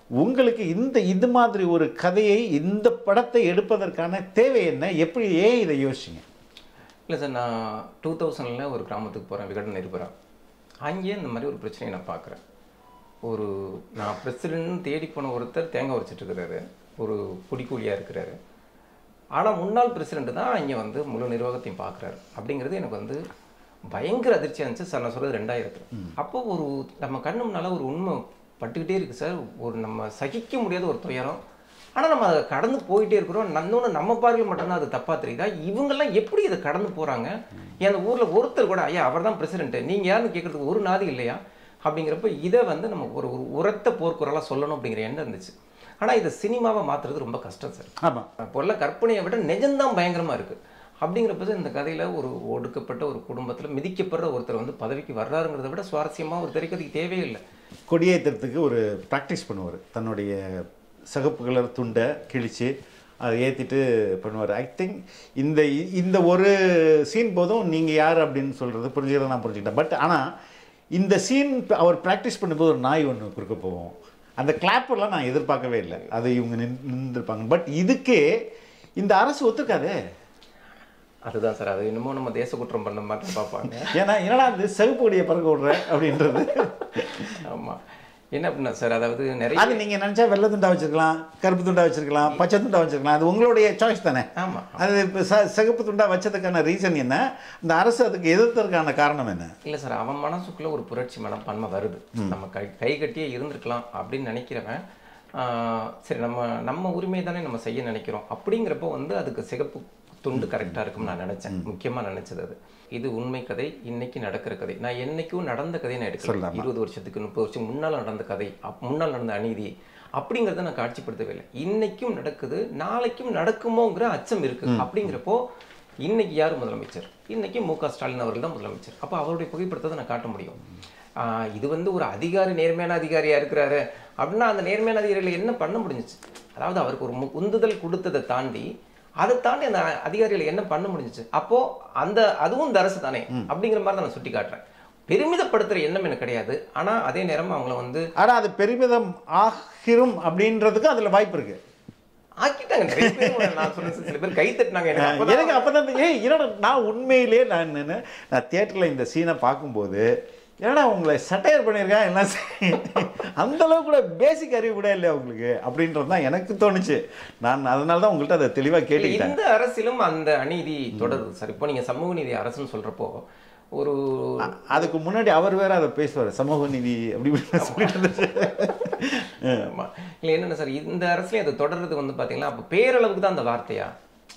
உங்களுக்கு இது மாதிரி ஒரு கதையை இந்த படத்தை எடுப்பதற்கான தேவை என்ன, எப்படி, ஏன் இதை யோசிச்சிங்க? இல்லை சார், நான் 2000 ஒரு கிராமத்துக்கு போகிறேன், விகடன் நிருபரா. அங்கேயே இந்த மாதிரி ஒரு பிரச்சனையை நான் பார்க்குறேன். நான் பிரசிடென்ட்னு தேடி போன ஒருத்தர் தேங்காய் உரைச்சிட்ருக்கிறாரு, ஒரு குடிக்கூலியாக இருக்கிறாரு. ஆனால் முன்னாள் பிரசிடென்ட் தான் இங்கே வந்து முழு நிர்வாகத்தையும் பார்க்குறாரு. அப்படிங்கிறது எனக்கு வந்து பயங்கர அதிர்ச்சியாக இருந்துச்சு சார். நான் சொல்கிறது 2000. அப்போது நம்ம கண்ணு முன்னால் ஒரு உண்மை பட்டுக்கிட்டே இருக்குது சார். நம்ம சகிக்க முடியாத ஒரு துயரம். ஆனால் நம்ம அதை கடந்து போயிட்டே இருக்கிறோம். இன்னொன்று நம்ம பார்வையில் மட்டும்தான் அது தப்பாக தெரியுதா? இவங்கெல்லாம் எப்படி இதை கடந்து போகிறாங்க? என் ஊரில் ஒருத்தர் கூட ஐயா அவர் தான் பிரசிடென்ட்டு, நீங்கள் யாருன்னு கேட்குறதுக்கு ஒரு நாதி இல்லையா? அப்படிங்கிறப்ப இதை வந்து நம்ம ஒரு உரத்த போர்க்குறலாக சொல்லணும் அப்படிங்கிற எண்ணம் இருந்துச்சு. ஆனால் இதை சினிமாவை மாற்றுறது ரொம்ப கஷ்டம் சார். ஆமாம், இப்போல்லாம் கற்பனையை விட நிஜம்தான் பயங்கரமாக இருக்குது. அப்படிங்கிறப்ப இந்த கதையில் ஒரு ஒடுக்கப்பட்ட ஒரு குடும்பத்தில் மிதிக்கப்படுற ஒருத்தர் வந்து பதவிக்கு வர்றாருங்கிறத விட சுவாரஸ்யமாக ஒரு திரைக்கதைக்கு தேவையே இல்லை. கொடியேற்றத்துக்கு ஒரு ப்ராக்டிஸ் பண்ணுவார். தன்னுடைய சகப்பு கலர் துண்டை கிழித்து அதை ஏற்றிட்டு பண்ணுவார். ஐ திங்க் இந்த ஒரு சீன் போதும் நீங்கள் யார் அப்படின்னு சொல்கிறது புரிஞ்சுக்கிறத நான் புரிஞ்சுக்கிட்டேன். பட் ஆனால் இந்த சீன் அவர் ப்ராக்டிஸ் பண்ணும்போது ஒரு நாய் ஒன்று குறுக்க போவோம். அந்த கிளாப்பெல்லாம் நான் எதிர்பார்க்கவே இல்லை. அதை இவங்க நின்றுருப்பாங்க. பட் இதுக்கே இந்த அரசு ஒத்துக்காதே. அதுதான் சார், அது இன்னமும் நம்ம தேச குற்றம் பண்ண மாதிரி பார்ப்பாங்க. என்னடா அந்த சிவப்பு கொடியை பறக்க விடுறேன் அப்படின்றது. ஆமாம், என்ன அப்படின்னா சார், அதாவது நிறைய அது நீங்கள் நினச்சா வெள்ளை துண்டா வச்சுருக்கலாம், கருப்பு துண்டா வச்சுருக்கலாம், பச்சை துண்டா வச்சுருக்கலாம். அது உங்களுடைய சாய்ஸ் தானே. ஆமாம், அது இப்போ சிகப்பு துண்டா வச்சதுக்கான ரீசன் என்ன? இந்த அரசு அதுக்கு எதிர்த்ததுக்கான காரணம் என்ன? இல்லை சார், அவன் மனசுக்குள்ளே ஒரு புரட்சி மனப்பான்மை வருது. நம்ம கை கட்டியே இருந்திருக்கலாம் அப்படின்னு நினைக்கிறவன், சரி நம்ம உரிமை தானே நம்ம செய்ய நினைக்கிறோம் அப்படிங்கிறப்போ வந்து அதுக்கு சிகப்பு துண்டு கரெக்டாக இருக்கும்னு நான் நினச்சேன். முக்கியமாக நினச்சது அது. இது உண்மை கதை, இன்னைக்கு நடக்கிற கதை. நான் என்னைக்கும் நடந்த கதையை நான் எடுக்கல. 20 வருஷத்துக்கு 30 வருஷம் முன்னால் நடந்த கதை, முன்னால் நடந்த அநீதி அப்படிங்கிறத நான் காட்சிப்படுத்தவே இல்லை. இன்னைக்கும் நடக்குது, நாளைக்கும் நடக்குமோங்கிற அச்சம் இருக்குது. அப்படிங்கிறப்போ இன்னைக்கு யார் முதலமைச்சர்? இன்னைக்கு மு.க. ஸ்டாலின் அவர்கள் தான் முதலமைச்சர். அப்போ அவருடைய புகைப்படத்தை நான் காட்ட முடியும். இது வந்து ஒரு அதிகாரி, நேர்மையான அதிகாரியாக இருக்கிறாரு அப்படின்னா அந்த நேர்மையான அதிகாரிகளை என்ன பண்ண முடிஞ்சிச்சு? அதாவது அவருக்கு ஒரு உந்துதல் கொடுத்ததை தாண்டி அதை தாண்டி அந்த அதிகாரிகளை என்ன பண்ண முடிஞ்சிச்சு? அப்போ அதுவும் இந்த அரசு தானே அப்படிங்கிற மாதிரி தான் நான் சுட்டி காட்டுறேன். பெருமிதப்படுத்துற எண்ணம் எனக்கு கிடையாது. ஆனா அதே நேரம் அவங்கள வந்து அது பெருமிதம் ஆகிரும் அப்படின்றதுக்கு அதுல வாய்ப்பு இருக்கு. ஆக்கிட்டாங்க நிறைய பேர். நான் சொன்ன சில பேர் கை தட்டினாங்க. எனக்கு அப்பதான் நான் உண்மையிலே நான் தியேட்டர்ல இந்த சீனை பார்க்கும்போது ஏன்னா உங்களை சட்டையர் பண்ணியிருக்கான் எல்லாம் அந்த அளவுக்கு கூட பேசிக் அறிவு கூட இல்லையா உங்களுக்கு அப்படின்றது தான் எனக்கு தோணுச்சு. நான் அதனால தான் உங்கள்கிட்ட அதை தெளிவாக கேட்டுக்கிட்டேன். இந்த அரசிலும் அந்த அநீதி தொடருது சார். இப்போ நீங்கள் சமூக நீதி அரசுன்னு சொல்கிறப்போ அதுக்கு முன்னாடி அவர் வேற அதை பேசுவார், சமூக நீதி அப்படி சொல்லிட்டு. ஆமாம், இல்லை என்னென்ன சார், இந்த அரசுலேயும் அதை தொடர்றது வந்து பார்த்தீங்கன்னா அப்போ பேரளவுக்கு தான் அந்த வார்த்தையா,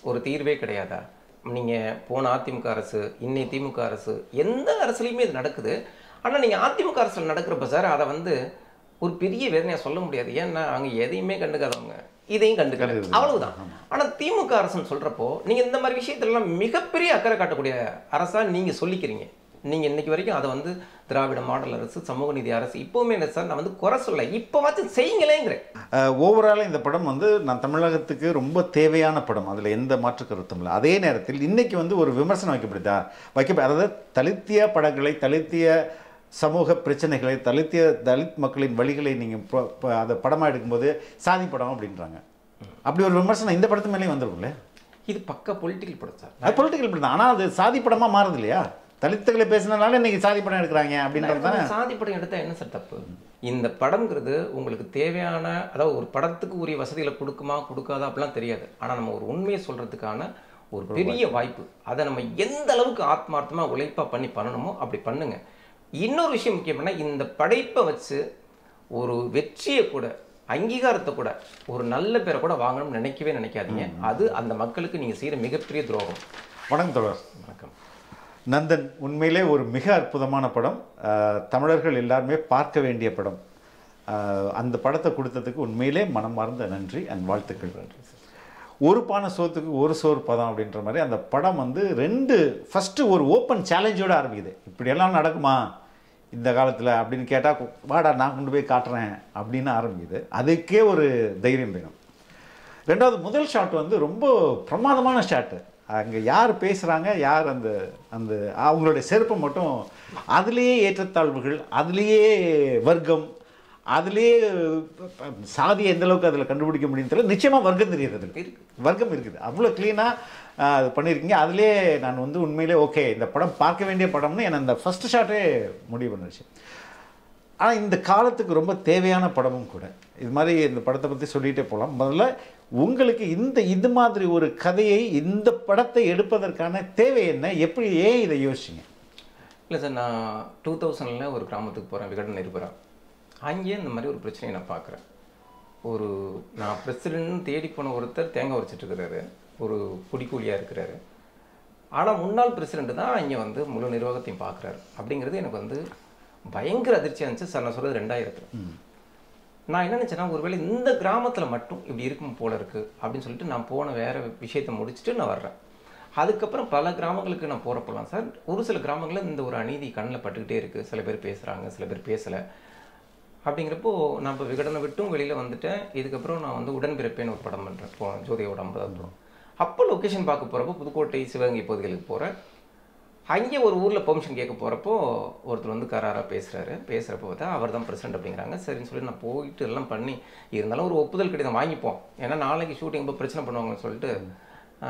ஒரு தீர்வே கிடையாதா? நீங்கள் போன அதிமுக அரசு, இன்னை திமுக அரசு, எந்த அரசுலையுமே இது நடக்குது. ஆனால் நீங்கள் அதிமுக அரசில் நடக்கிறப்ப சார் அதை வந்து ஒரு பெரிய வேதனையாக சொல்ல முடியாது. ஏன்னா அவங்க எதையுமே கண்டுக்காதவங்க இதையும் கண்டுக்காது, அவ்வளவுதான். ஆனால் திமுக அரசுன்னு சொல்கிறப்போ நீங்கள் இந்த மாதிரி விஷயத்துலலாம் மிகப்பெரிய அக்கறை காட்டக்கூடிய அரசாக நீங்கள் சொல்லிக்கிறீங்க. நீங்கள் இன்னைக்கு வரைக்கும் அதை வந்து திராவிட மாடல் அரசு, சமூக நீதி அரசு இப்போவுமே என்ன சார், நான் வந்து குறை சொல்ல, இப்போவாச்சும் செய்யுங்களேங்கிறேன். ஓவராலாக இந்த படம் வந்து நான் தமிழகத்துக்கு ரொம்ப தேவையான படம், அதில் எந்த மாற்று கருத்தும் இல்லை. அதே நேரத்தில் இன்னைக்கு வந்து ஒரு விமர்சனம் வைக்கப்படுதா அதாவது தலித்திய படங்களை, தலித்திய சமூக பிரச்சனைகளை, தலித் மக்களின் வழிகளை நீங்கள் அதை படமாக எடுக்கும்போது சாதி படம் அப்படின்றாங்க. அப்படி ஒரு விமர்சனம் இந்த படத்து மேலேயும் வந்துருக்கும்ல. இது பக்க பொலிட்டிக்கல் படம் சார். அது பொலிட்டிக்கல் படம் தான். ஆனால் அது சாதி படமாக மாறுது இல்லையா? தலித்துகளை பேசினால இன்னைக்கு சாதி படம் எடுக்கிறாங்க அப்படின்றது தானே. சாதி படம் எடுத்தால் என்ன சார் தப்பு? இந்த படம்ங்கிறது உங்களுக்கு தேவையான, அதாவது ஒரு படத்துக்கு உரிய வசதிகளை கொடுக்குமா கொடுக்காதா அப்படிலாம் தெரியாது. ஆனால் நம்ம ஒரு உண்மையை சொல்கிறதுக்கான ஒரு பெரிய வாய்ப்பு. அதை நம்ம எந்த அளவுக்கு ஆத்மார்த்தமாக உழைப்பாக பண்ணணுமோ அப்படி பண்ணுங்க. இன்னொரு விஷயம் முக்கியம்னா, இந்த படைப்பை வச்சு ஒரு வெற்றியை கூட, அங்கீகாரத்தை கூட, ஒரு நல்ல பேரை கூட வாங்கணும்னு நினைக்காதீங்க. அது அந்த மக்களுக்கு நீங்கள் செய்கிற மிகப்பெரிய துரோகம். வணக்கம் தொடர். வணக்கம். நந்தன் உண்மையிலே ஒரு மிக அற்புதமான படம். தமிழர்கள் எல்லாருமே பார்க்க வேண்டிய படம். அந்த படத்தை கொடுத்ததுக்கு உண்மையிலே மனமார்ந்த நன்றி அண்ட் வாழ்த்துக்கள். ஒரு பானை சோத்துக்கு ஒரு சோறு பதம் அப்படின்ற மாதிரி அந்த படம் வந்து ஃபஸ்ட்டு ஒரு ஓப்பன் சேலஞ்சோடு ஆரம்பிக்குது. இப்படியெல்லாம் நடக்குமா இந்த காலத்தில் அப்படின்னு கேட்டால், வாடா நான் கொண்டு போய் காட்டுறேன் அப்படின்னு ஆரம்பிக்குது. அதுக்கே ஒரு தைரியம் வேணும். ரெண்டாவது, முதல் ஷாட் வந்து ரொம்ப பிரமாதமான ஷாட்டு. அங்கே யார் பேசுகிறாங்க, யார் அந்த அவங்களுடைய செருப்பை மட்டும், அதுலேயே ஏற்றத்தாழ்வுகள், அதுலேயே வர்க்கம், அதுலேயே சாதி எந்த அளவுக்கு அதில் கண்டுபிடிக்க முடியும்னு தெரியல. நிச்சயமாக வர்க்கம் தெரியுது, அதில் வர்க்கம் இருக்குது. அவ்வளோ க்ளீனாக அது பண்ணியிருக்கீங்க. அதிலே நான் வந்து உண்மையிலே ஓகே இந்த படம் பார்க்க வேண்டிய படம்னு எனக்கு அந்த ஃபஸ்ட்டு ஷாட்டே முடிவு பண்ணுச்சு. ஆனால் இந்த காலத்துக்கு ரொம்ப தேவையான படமும் கூட. இது மாதிரி இந்த படத்தை பற்றி சொல்லிகிட்டே போகலாம். முதல்ல உங்களுக்கு இது மாதிரி ஒரு கதையை, இந்த படத்தை எடுப்பதற்கான தேவை என்ன, எப்படி, ஏன் இதை யோசிச்சிங்க? இல்லை சார், நான் 2000 ஒரு கிராமத்துக்கு போகிறேன், விகடன் நிருபரா. அங்கேயே இந்த மாதிரி ஒரு பிரச்சனையை நான் பார்க்குறேன். நான் பிரசிடென்ட்னு தேடி போன ஒருத்தர் தேங்காய் உரைச்சிட்ருக்கிறாரு, ஒரு குடிக்கூலியாக இருக்கிறாரு. ஆனால் முன்னாள் பிரசிடென்ட் தான் இங்கே வந்து முழு நிர்வாகத்தையும் பார்க்குறாரு. அப்படிங்கிறது எனக்கு வந்து பயங்கர அதிர்ச்சியாக இருந்துச்சு சார். நான் சொல்கிறது 2000. நான் என்ன நினச்சேன்னா, ஒருவேளை இந்த கிராமத்தில் மட்டும் இப்படி இருக்கும் போல இருக்குது அப்படின்னு சொல்லிட்டு நான் போன வேறு விஷயத்தை முடிச்சுட்டு நான் வர்றேன். அதுக்கப்புறம் பல கிராமங்களுக்கு நான் போகிறப்பெல்லாம் சார், ஒரு சில கிராமங்களில் இந்த ஒரு அநீதி கண்ணில் பட்டுக்கிட்டே இருக்குது. சில பேர் பேசுகிறாங்க, சில பேர் பேசலை. அப்படிங்கிறப்போ நான் இப்போ விகடனை விட்டும் வெளியில் வந்துட்டேன். இதுக்கப்புறம் நான் வந்து உடன்பிறப்பேன்னு ஒரு படம் பண்ணுறேன், ஜோதியோட 50வது படம். அப்போ லொக்கேஷன் பார்க்க போகிறப்போ புதுக்கோட்டை, சிவகங்கை பகுதிகளுக்கு போகிறேன். அங்கே ஒரு ஊரில் பெர்மிஷன் கேட்க போகிறப்போ ஒருத்தர் வந்து கராராக பேசுகிறப்போ பார்த்தா அவர் தான் பிரசிடென்ட் அப்படிங்கிறாங்க. சரின்னு சொல்லி நான் போயிட்டு எல்லாம் பண்ணி, இருந்தாலும் ஒரு ஒப்புதல் கடிதம் வாங்கிப்போம், ஏன்னா நாளைக்கு ஷூட்டிங் போய் பிரச்சனை பண்ணுவாங்கன்னு சொல்லிட்டு,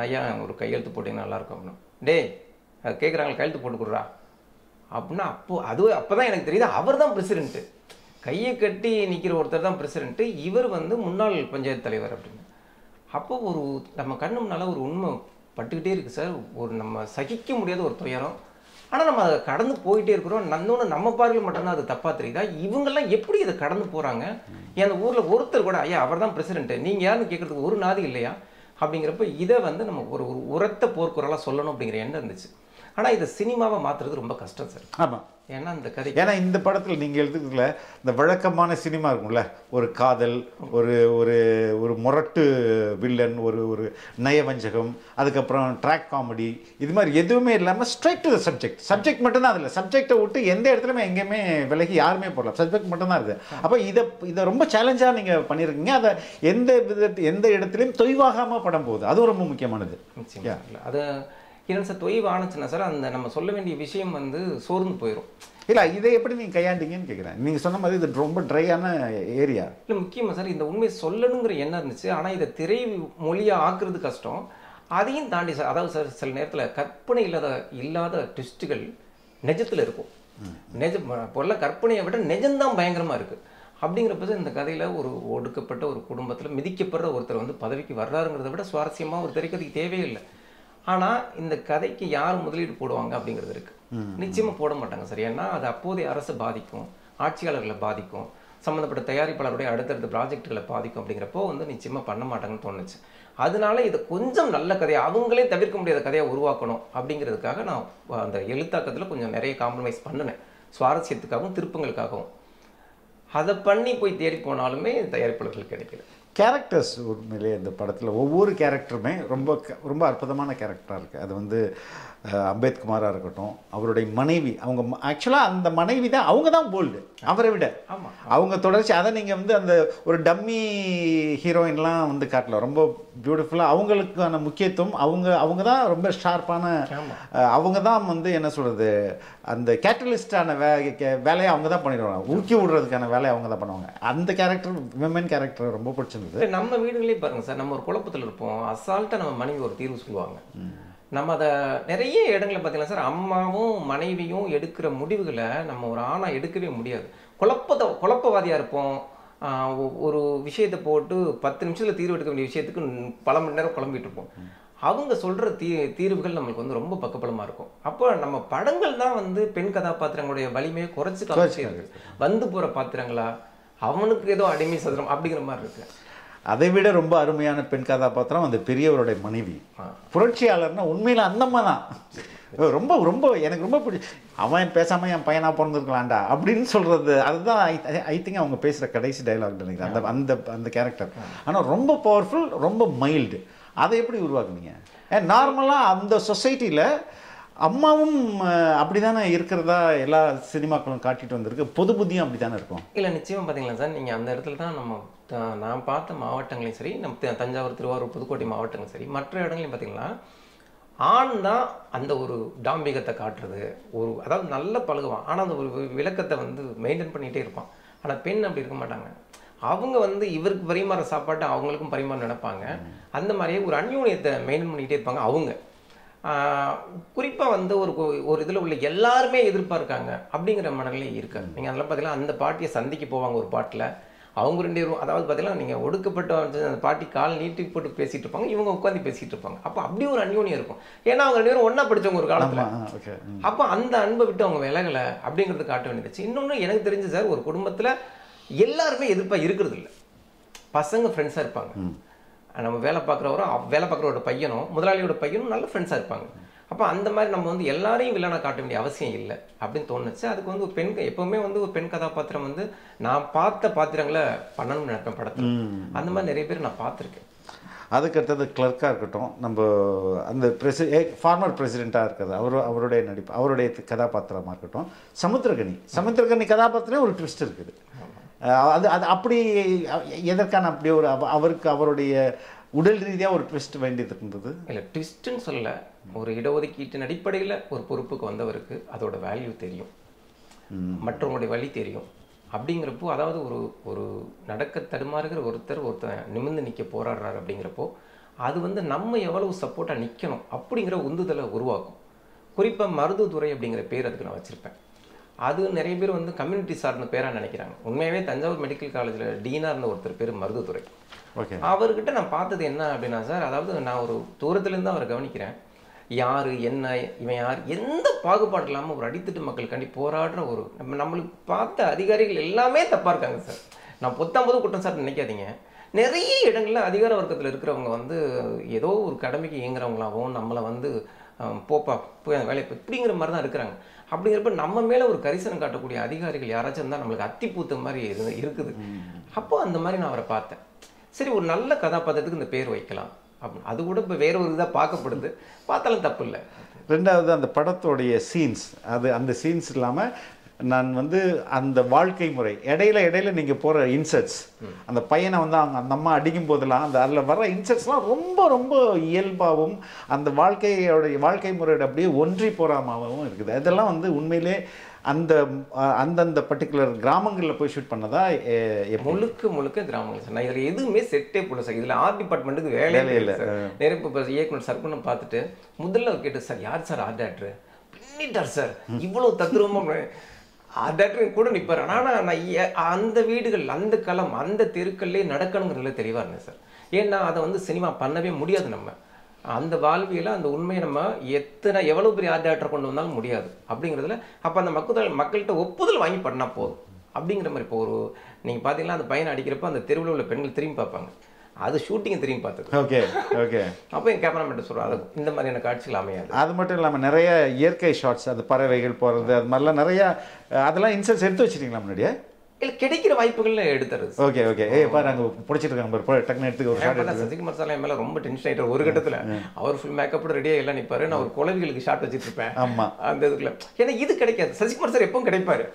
ஐயா ஒரு கையெழுத்து போட்டிங்கன்னா நல்லாயிருக்கும் அப்படின்னு. டேய் அது கேட்குறாங்க, கையெழுத்து போட்டு கொடுறா அப்படின்னா. அப்போ தான் எனக்கு தெரியுது அவர் தான் பிரசிடென்ட்டு. கையை கட்டி நிற்கிற ஒருத்தர் தான் பிரசிடென்ட்டு, இவர் வந்து முன்னாள் பஞ்சாயத்து தலைவர் அப்படின்னு. அப்போ நம்ம கண்ணு முன்னால் ஒரு உண்மை பட்டுக்கிட்டே இருக்குது சார். நம்ம சகிக்க முடியாத ஒரு துயரம். ஆனால் நம்ம அதை கடந்து போயிட்டே இருக்கிறோம். இன்னொன்று நம்ம பார்வையில் மட்டும்தான் அது தப்பாக தெரியுதா? இவங்கெல்லாம் எப்படி இதை கடந்து போகிறாங்க? அந்த ஊரில் ஒருத்தர் கூட ஐயா அவர் தான் பிரசிடென்ட்டு, நீங்கள் யாருன்னு கேட்குறதுக்கு ஒரு நாதி இல்லையா அப்படிங்கிறப்ப இதை வந்து நம்ம ஒரு உரத்த போர்க்குறலாக சொல்லணும் அப்படிங்கிற எண்ணம் இருந்துச்சு. ஆனால் இதை சினிமாவை மாற்றுறது ரொம்ப கஷ்டம் சார். ஆமாம், ஏன்னா இந்த கதை, ஏன்னா இந்த படத்தில் நீங்கள் எழுதுறதுல இந்த வழக்கமான சினிமா இருக்கும்ல, ஒரு காதல், ஒரு ஒரு ஒரு முரட்டு வில்லன், ஒரு நயவஞ்சகம், அதுக்கப்புறம் ட்ராக் காமெடி, இது மாதிரி எதுவுமே இல்லாமல் ஸ்ட்ரைட் டு த சப்ஜெக்ட் மட்டும்தான். அதில் சப்ஜெக்டை விட்டு எந்த இடத்துலையுமே எங்கேயுமே விலகி யாருமே போடலாம், சப்ஜெக்ட் மட்டும்தான் இருக்குது. அப்போ இதை ரொம்ப சேலஞ்சாக நீங்கள் பண்ணியிருக்கீங்க. அதை எந்த இடத்துலையும் தொய்வாகாமல் படம் போகுது, அதுவும் ரொம்ப முக்கியமானது. அது என்னென்ன சார் தொய்வு ஆணுச்சுன்னா சார், அந்த நம்ம சொல்ல வேண்டிய விஷயம் வந்து சோர்ந்து போயிடும். இல்லை, இதை எப்படி நீங்கள் கையாண்டிங்கன்னு கேட்குறேன். நீங்கள் சொன்ன மாதிரி இது ரொம்ப ட்ரையான ஏரியா. இல்லை முக்கியமாக சார், இந்த உண்மையை சொல்லணுங்கிற எண்ணம் இருந்துச்சு. ஆனால் இதை திரை மொழியாக ஆக்குறது கஷ்டம். அதையும் தாண்டி சார், அதாவது சார் சில நேரத்தில் கற்பனை இல்லாத ட்விஸ்ட்டுகள் நிஜத்தில் இருக்கும். பொருளை கற்பனையை விட நிஜம்தான் பயங்கரமாக இருக்குது. அப்படிங்கிறப்ப இந்த கதையில் ஒரு ஒடுக்கப்பட்ட ஒரு குடும்பத்தில் மிதிக்கப்படுற ஒருத்தர் வந்து பதவிக்கு வர்றாருங்கிறத விட சுவாரஸ்யமாக ஒரு திரைக்கதைக்கு தேவையில்லை. ஆனால் இந்த கதைக்கு யார் முதலீடு போடுவாங்க அப்படிங்கிறது இருக்குது. நிச்சயமாக போட மாட்டாங்க சார். ஏன்னா அது அப்போதைய அரசு பாதிக்கும், ஆட்சியாளர்களை பாதிக்கும், சம்மந்தப்பட்ட தயாரிப்பாளருடைய அடுத்தடுத்த ப்ராஜெக்டுகளை பாதிக்கும். அப்படிங்கிறப்போ வந்து நிச்சயமாக பண்ண மாட்டாங்கன்னு தோணுச்சு. அதனால இதை கொஞ்சம் நல்ல கதையை, அவங்களே தவிர்க்க முடியாத கதையை உருவாக்கணும் அப்படிங்கிறதுக்காக நான் அந்த எழுத்தாக்கத்தில் கொஞ்சம் நிறைய காம்ப்ரமைஸ் பண்ணினேன், சுவாரஸ்யத்துக்காகவும் திருப்பங்களுக்காகவும். அதை பண்ணி போய் தேடி போனாலுமே தயாரிப்பாளர்கள் கிடைக்கல. கேரக்டர்ஸ் உண்மையிலே இந்த படத்தில் ஒவ்வொரு கேரக்டருமே ரொம்ப ரொம்ப அற்புதமான கேரக்டராக இருக்குது. அது வந்து அம்பேத்குமாராக இருக்கட்டும், அவருடைய மனைவி, அவங்க ஆக்சுவலாக அந்த மனைவி தான், அவங்க தான் போல்டு அவரை விட. ஆமாம், அவங்க தொடர்ச்சி அதை நீங்கள் வந்து அந்த ஒரு டம்மி ஹீரோயின்லாம் வந்து காட்டல, ரொம்ப பியூட்டிஃபுல்லாக அவங்களுக்கான முக்கியத்துவம், அவங்க தான் ரொம்ப ஷார்ப்பான, அவங்க தான் வந்து என்ன சொல்கிறது, அந்த கேட்டலிஸ்டான வேலையை அவங்க தான் பண்ணிடுவாங்க, ஊக்கி விடுறதுக்கான வேலையை அவங்க தான் பண்ணுவாங்க. அந்த கேரக்டர், விமன் கேரக்டர் ரொம்ப பிடிச்சிருந்தது. நம்ம வீடுகளே பாருங்கள் சார், நம்ம ஒரு குழப்பத்தில் இருப்போம், அசால்ட்டாக நம்ம மனைவி ஒரு தீர்வு சொல்லுவாங்க. நம்ம அதை நிறைய இடங்களில் பார்த்தீங்கன்னா சார், அம்மாவும் மனைவியும் எடுக்கிற முடிவுகளை நம்ம ஒரு ஆணாக எடுக்கவே முடியாது. குழப்பவாதியாக இருப்போம். ஒரு விஷயத்தை போட்டு 10 நிமிஷத்தில் தீர்வு எடுக்க வேண்டிய விஷயத்துக்கு பல மணி நேரம் குழம்பிட்டு இருப்போம். அவங்க சொல்கிற தீர்வுகள் நம்மளுக்கு வந்து ரொம்ப பக்கபலமாக இருக்கும். அப்போ நம்ம படங்கள் தான் வந்து பெண் கதாபாத்திரங்களுடைய வலிமையை குறைச்சி வந்து போகிற பாத்திரங்களா, அவனுக்கு ஏதோ அடிமை சதுரம் அப்படிங்கிற மாதிரி இருக்குது. அதை விட ரொம்ப அருமையான பெண் கதாபாத்திரம் அந்த பெரியவருடைய மனைவி, புரட்சியாளர்னா உண்மையில் அந்தம்மா தான். ரொம்ப ரொம்ப எனக்கு ரொம்ப பிடிச்சி, அவன் பேசாமல் என் பையனாக பிறந்திருக்கலாம்டா அப்படின்னு சொல்கிறது, அதுதான் ஐ திங்க் அவங்க பேசுகிற கடைசி டைலாக் நினைக்கிறேன், அந்த அந்த அந்த கேரக்டர். ஆனால் ரொம்ப பவர்ஃபுல், ரொம்ப மைல்டு. அதை எப்படி உருவாக்குனீங்க? நார்மலாக அந்த சொசைட்டியில் அம்மாவும் அப்படி தானே இருக்கிறதா எல்லா சினிமாக்களும் காட்டிட்டு வந்திருக்கு, பொது புத்தியும் அப்படி தானே இருக்கும். இல்லை நிச்சயமாக பார்த்தீங்களா சார், நீங்கள் அந்த இடத்துல தான் நான் பார்த்த மாவட்டங்களையும் சரி, நம்ம தஞ்சாவூர், திருவாரூர், புதுக்கோட்டை மாவட்டங்களும் சரி, மற்ற இடங்களையும் பார்த்தீங்கன்னா ஆண் தான் அந்த ஒரு டாம்பிகத்தை காட்டுறது, அதாவது நல்ல பழகுவான், ஆனால் அந்த ஒரு விளக்கத்தை வந்து மெயின்டைன் பண்ணிகிட்டே இருப்பான். ஆனால் பெண் அப்படி இருக்க மாட்டாங்க. அவங்க வந்து இவருக்கு பரிமாற சாப்பாட்டை அவங்களுக்கும் பரிமாற நினைப்பாங்க. அந்த மாதிரியே ஒரு அந்யோன்யத்தை மெயின்டைன் பண்ணிகிட்டே இருப்பாங்க அவங்க. குறிப்பாக வந்து ஒரு இதில் உள்ள எல்லாருமே எதிர்பார்க்காங்க அப்படிங்கிற மனநிலை இருக்காது. நீங்கள் அதெல்லாம் பார்த்தீங்கன்னா அந்த பாட்டியை சந்திக்க போவாங்க ஒரு பாட்டில். அவங்க 2 பேரும் அதாவது பார்த்தீங்கன்னா நீங்கள் ஒடுக்கப்பட்ட அந்த பாட்டி கால் நீட்டி போட்டு பேசிகிட்டு இருப்பாங்க, இவங்க உட்காந்து பேசிகிட்டு இருப்பாங்க. அப்போ அப்படியே ஒரு அந்யோன்யம் இருக்கும். ஏன்னா அவங்க 2 பேரும் ஒன்றா படித்தவங்க ஒரு காலத்தில். அப்போ அந்த அன்பை விட்டு அவங்க விலகலை அப்படிங்கிறது காட்ட வேண்டியது. இன்னொன்று எனக்கு தெரிஞ்சு சார், ஒரு குடும்பத்தில் எல்லாருமே எதிர்ப்பாக இருக்கிறது இல்லை. பசங்க ஃப்ரெண்ட்ஸாக இருப்பாங்க. நம்ம வேலை பார்க்குறவரோட பையனும் முதலாளியோட பையனும் நல்ல ஃப்ரெண்ட்ஸாக இருப்பாங்க. அப்போ அந்த மாதிரி நம்ம வந்து எல்லாரையும் வில்லனை காட்ட வேண்டிய அவசியம் இல்லை அப்படின்னு தோணுச்சு. அதுக்கு வந்து ஒரு பெண் எப்போவுமே வந்து ஒரு பெண் கதாபாத்திரம் வந்து நான் பார்த்த பாத்திரங்களை பண்ணணும்னு நினைப்பேன் படத்தில். அந்த மாதிரி நிறைய பேர் நான் பார்த்துருக்கேன். அதுக்கு அடுத்தது கிளர்க்காக இருக்கட்டும், நம்ம அந்த ஃபார்மர் பிரசிடெண்ட்டாக இருக்கிறது அவருடைய நடிப்பு, அவருடைய கதாபாத்திரமாக இருக்கட்டும். சமுத்திரகனி கதாபாத்திரம் ஒரு ட்விஸ்ட் இருக்குது. அது அப்படி எதற்கான அப்படி ஒரு அவருடைய உடல் ரீதியாக ஒரு ட்விஸ்ட் வேண்டியது இருந்தது இல்லை. ட்விஸ்ட்டுன்னு சொல்லலை, ஒரு இடஒதுக்கீட்டின் அடிப்படையில் ஒரு பொறுப்புக்கு வந்தவருக்கு அதோட வேல்யூ தெரியும், மற்றவங்களுடைய வழி தெரியும். அப்படிங்கிறப்போ அதாவது ஒரு நடக்க தடுமாறுகிற ஒருத்தர் நிமிர்ந்து நிற்க போராடுறாரு அப்படிங்கிறப்போ அது வந்து நம்ம எவ்வளவு சப்போர்ட்டாக நிற்கணும் அப்படிங்கிற உந்துதலை உருவாக்கும். குறிப்பாக மருதுதுறை அப்படிங்கிற பேர் அதுக்கு நான் வச்சுருப்பேன். அது நிறைய பேர் வந்து கம்யூனிட்டி சார்ந்த பேராக நினைக்கிறாங்க. உண்மையாகவே தஞ்சாவூர் மெடிக்கல் காலேஜில் டீனாக இருந்த ஒருத்தர் பேர் மருதுதுறை. அவர்கிட்ட நான் பார்த்தது என்ன அப்படின்னா சார், அதாவது நான் ஒரு தூரத்துலேருந்து அவரை கவனிக்கிறேன். யார் என்ன இவன் யார் எந்த பாகுபாடு இல்லாமல் ஒரு அடித்தட்டு மக்களுக்காண்டி போராடுற ஒரு நம்மளுக்கு பார்த்த அதிகாரிகள் எல்லாமே தப்பாக இருக்காங்க சார். நான் 19 குற்றம் சார் நினைக்காதீங்க. நிறைய இடங்களில் அதிகார வர்க்கத்தில் இருக்கிறவங்க வந்து ஏதோ ஒரு கடமைக்கு இயங்குறவங்களாகவும் நம்மளை வந்து போப்பா போய் அந்த வேலையை இப்படிங்கிற மாதிரி தான் இருக்கிறாங்க. அப்படிங்கிறப்ப நம்ம மேலே ஒரு கரிசனம் காட்டக்கூடிய அதிகாரிகள் யாராச்சும் இருந்தால் நம்மளுக்கு அத்திப்பூத்த மாதிரி இருக்குது. அப்போ அந்த மாதிரி நான் அவரை பார்த்தேன். சரி, ஒரு நல்ல கதாபாத்திரத்துக்கு இந்த பேர் வைக்கலாம் அப்படின்னு. அது கூட இப்போ வேற ஒரு இதாக பார்க்கப்படுது, பார்த்தாலும் தப்பு இல்லை. ரெண்டாவது அந்த படத்தோடைய சீன்ஸ், அந்த சீன்ஸ் இல்லாமல் நான் வந்து அந்த வாழ்க்கை முறை இடையில நீங்கள் போகிற இன்சர்ட்ஸ், அந்த பையனை வந்து அந்த அம்மா அடிக்கும் போதெல்லாம் அதில் வர இன்சர்ட்ஸ்லாம் ரொம்ப ரொம்ப இயல்பாகவும் அந்த வாழ்க்கை முறையோட அப்படியே ஒன்றி போகாமவும் இருக்குது. அதெல்லாம் வந்து உண்மையிலே அந்தந்த பர்டிகுலர் கிராமங்களில் போய் ஷூட் பண்ணதா? முழுக்க கிராமங்கள் சார். நான் இதில் எதுவுமே செட்டே போடல சார். இதில் ஆர்ட் டிபார்ட்மெண்ட்டுக்கு வேலையே இல்லை. நிறைய இப்போ இயக்குனர் சர்க்குன்னு பார்த்துட்டு முதல்ல கேட்டு, சார் யார் சார் ஆர்ட் டேரக்டர்? பின்னிட்டார் சார், இவ்வளோ தத்ரூபமாக ஆர்ட் டேரக்டர் கூட நிற்பார். ஆனால் நான் அந்த வீடுகள், அந்த களம், அந்த தெருக்கள்லேயே நடக்கணுங்கிறதுல தெளிவாக இருந்தேன் சார். ஏன்னா அதை வந்து சினிமா பண்ணவே முடியாது. நம்ம அந்த வாழ்வியல அந்த உண்மையை நம்ம எவ்வளோ பெரிய ஆர்ட் டேரக்டர் கொண்டு வந்தாலும் முடியாது அப்படிங்கிறதுல. அப்போ அந்த மக்கள்கிட்ட ஒப்புதல் வாங்கி பண்ணால் போதும் அப்படிங்கிற மாதிரி. இப்போ நீங்கள் பார்த்தீங்கன்னா அந்த பையனை அடிக்கிறப்ப அந்த தெருவில் உள்ள பெண்கள் திரும்பி பார்ப்பாங்க. அது ஷூட்டிங்கை திரும்பி பார்த்தது. ஓகே. அப்போ என் கேமராமேன் சொல்கிறோம், அது இந்த மாதிரியான காட்சிகள் அமையாது. அது மட்டும் இல்லாமல் நிறைய இயற்கை ஷாட்ஸ், அது பறவைகள் போகிறது, அது மாதிரிலாம் நிறையா, அதெல்லாம் இன்சர்ட்ஸ் எடுத்து வச்சுட்டீங்களா முன்னாடியே? இல்லை, கிடைக்கிற வாய்ப்புகள்ல எடுத்துறது. ஓகே. பாரு அங்கே பிடிச்சிட்டு இருக்காங்க, டக்குனு எடுத்துக்க ஒரு ஷாட். சசிகுமார் சார் என் மேலே ரொம்ப டென்ஷன் ஆகிட்டார் ஒரு கட்டத்தில். அவர் ஃபுல் மேக்கப் ரெடியாக எல்லாம் நிற்பாரு, நான் ஒரு குழந்தைகளுக்கு ஷாட் வச்சுட்டு இருப்பேன். ஆமாம், அந்த இதுக்குள்ள. ஏன்னா இது கிடைக்காது, சசிகுமார் சார் எப்பவும் கிடைப்பாரு.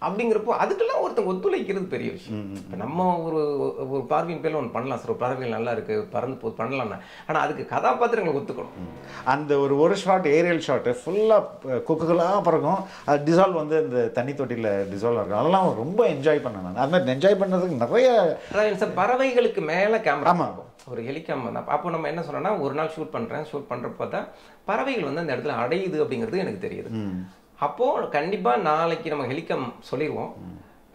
அப்படிங்கிறப்போ அதுக்கெல்லாம் ஒருத்தங்க ஒத்துழைக்கிறது பெரிய விஷயம். இப்போ நம்ம ஒரு பார்வையின் பேரில் ஒன்று பண்ணலாம் சார், ஒரு பறவைகள் நல்லா இருக்குது பறந்து போது பண்ணலாம்னா, ஆனால் அதுக்கு கதாபாத்திரங்களை ஒத்துக்கணும். அந்த ஒரு ஷாட், ஏரியல் ஷாட்டு ஃபுல்லாக கொக்குகளாக பறக்கும், அது டிசால்வ் வந்து இந்த தண்ணி தொட்டியில் டிசால்வ் ஆகும். அதெல்லாம் ரொம்ப என்ஜாய் பண்ணேன் நான். அது மாதிரி என்ஜாய் பண்ணுறதுக்கு நிறைய சார் பறவைகளுக்கு மேலே கேமரா ஆகும், ஒரு ஹெலிகாம் தான். அப்போ நம்ம என்ன சொன்னோன்னா, ஒரு நாள் ஷூட் பண்ணுறப்ப தான் பறவைகள் வந்து அந்த இடத்துல அடையுது அப்படிங்கிறது எனக்கு தெரியுது. அப்போது கண்டிப்பாக நாளைக்கு நம்ம ஹெலிகாம் சொல்லிடுவோம்.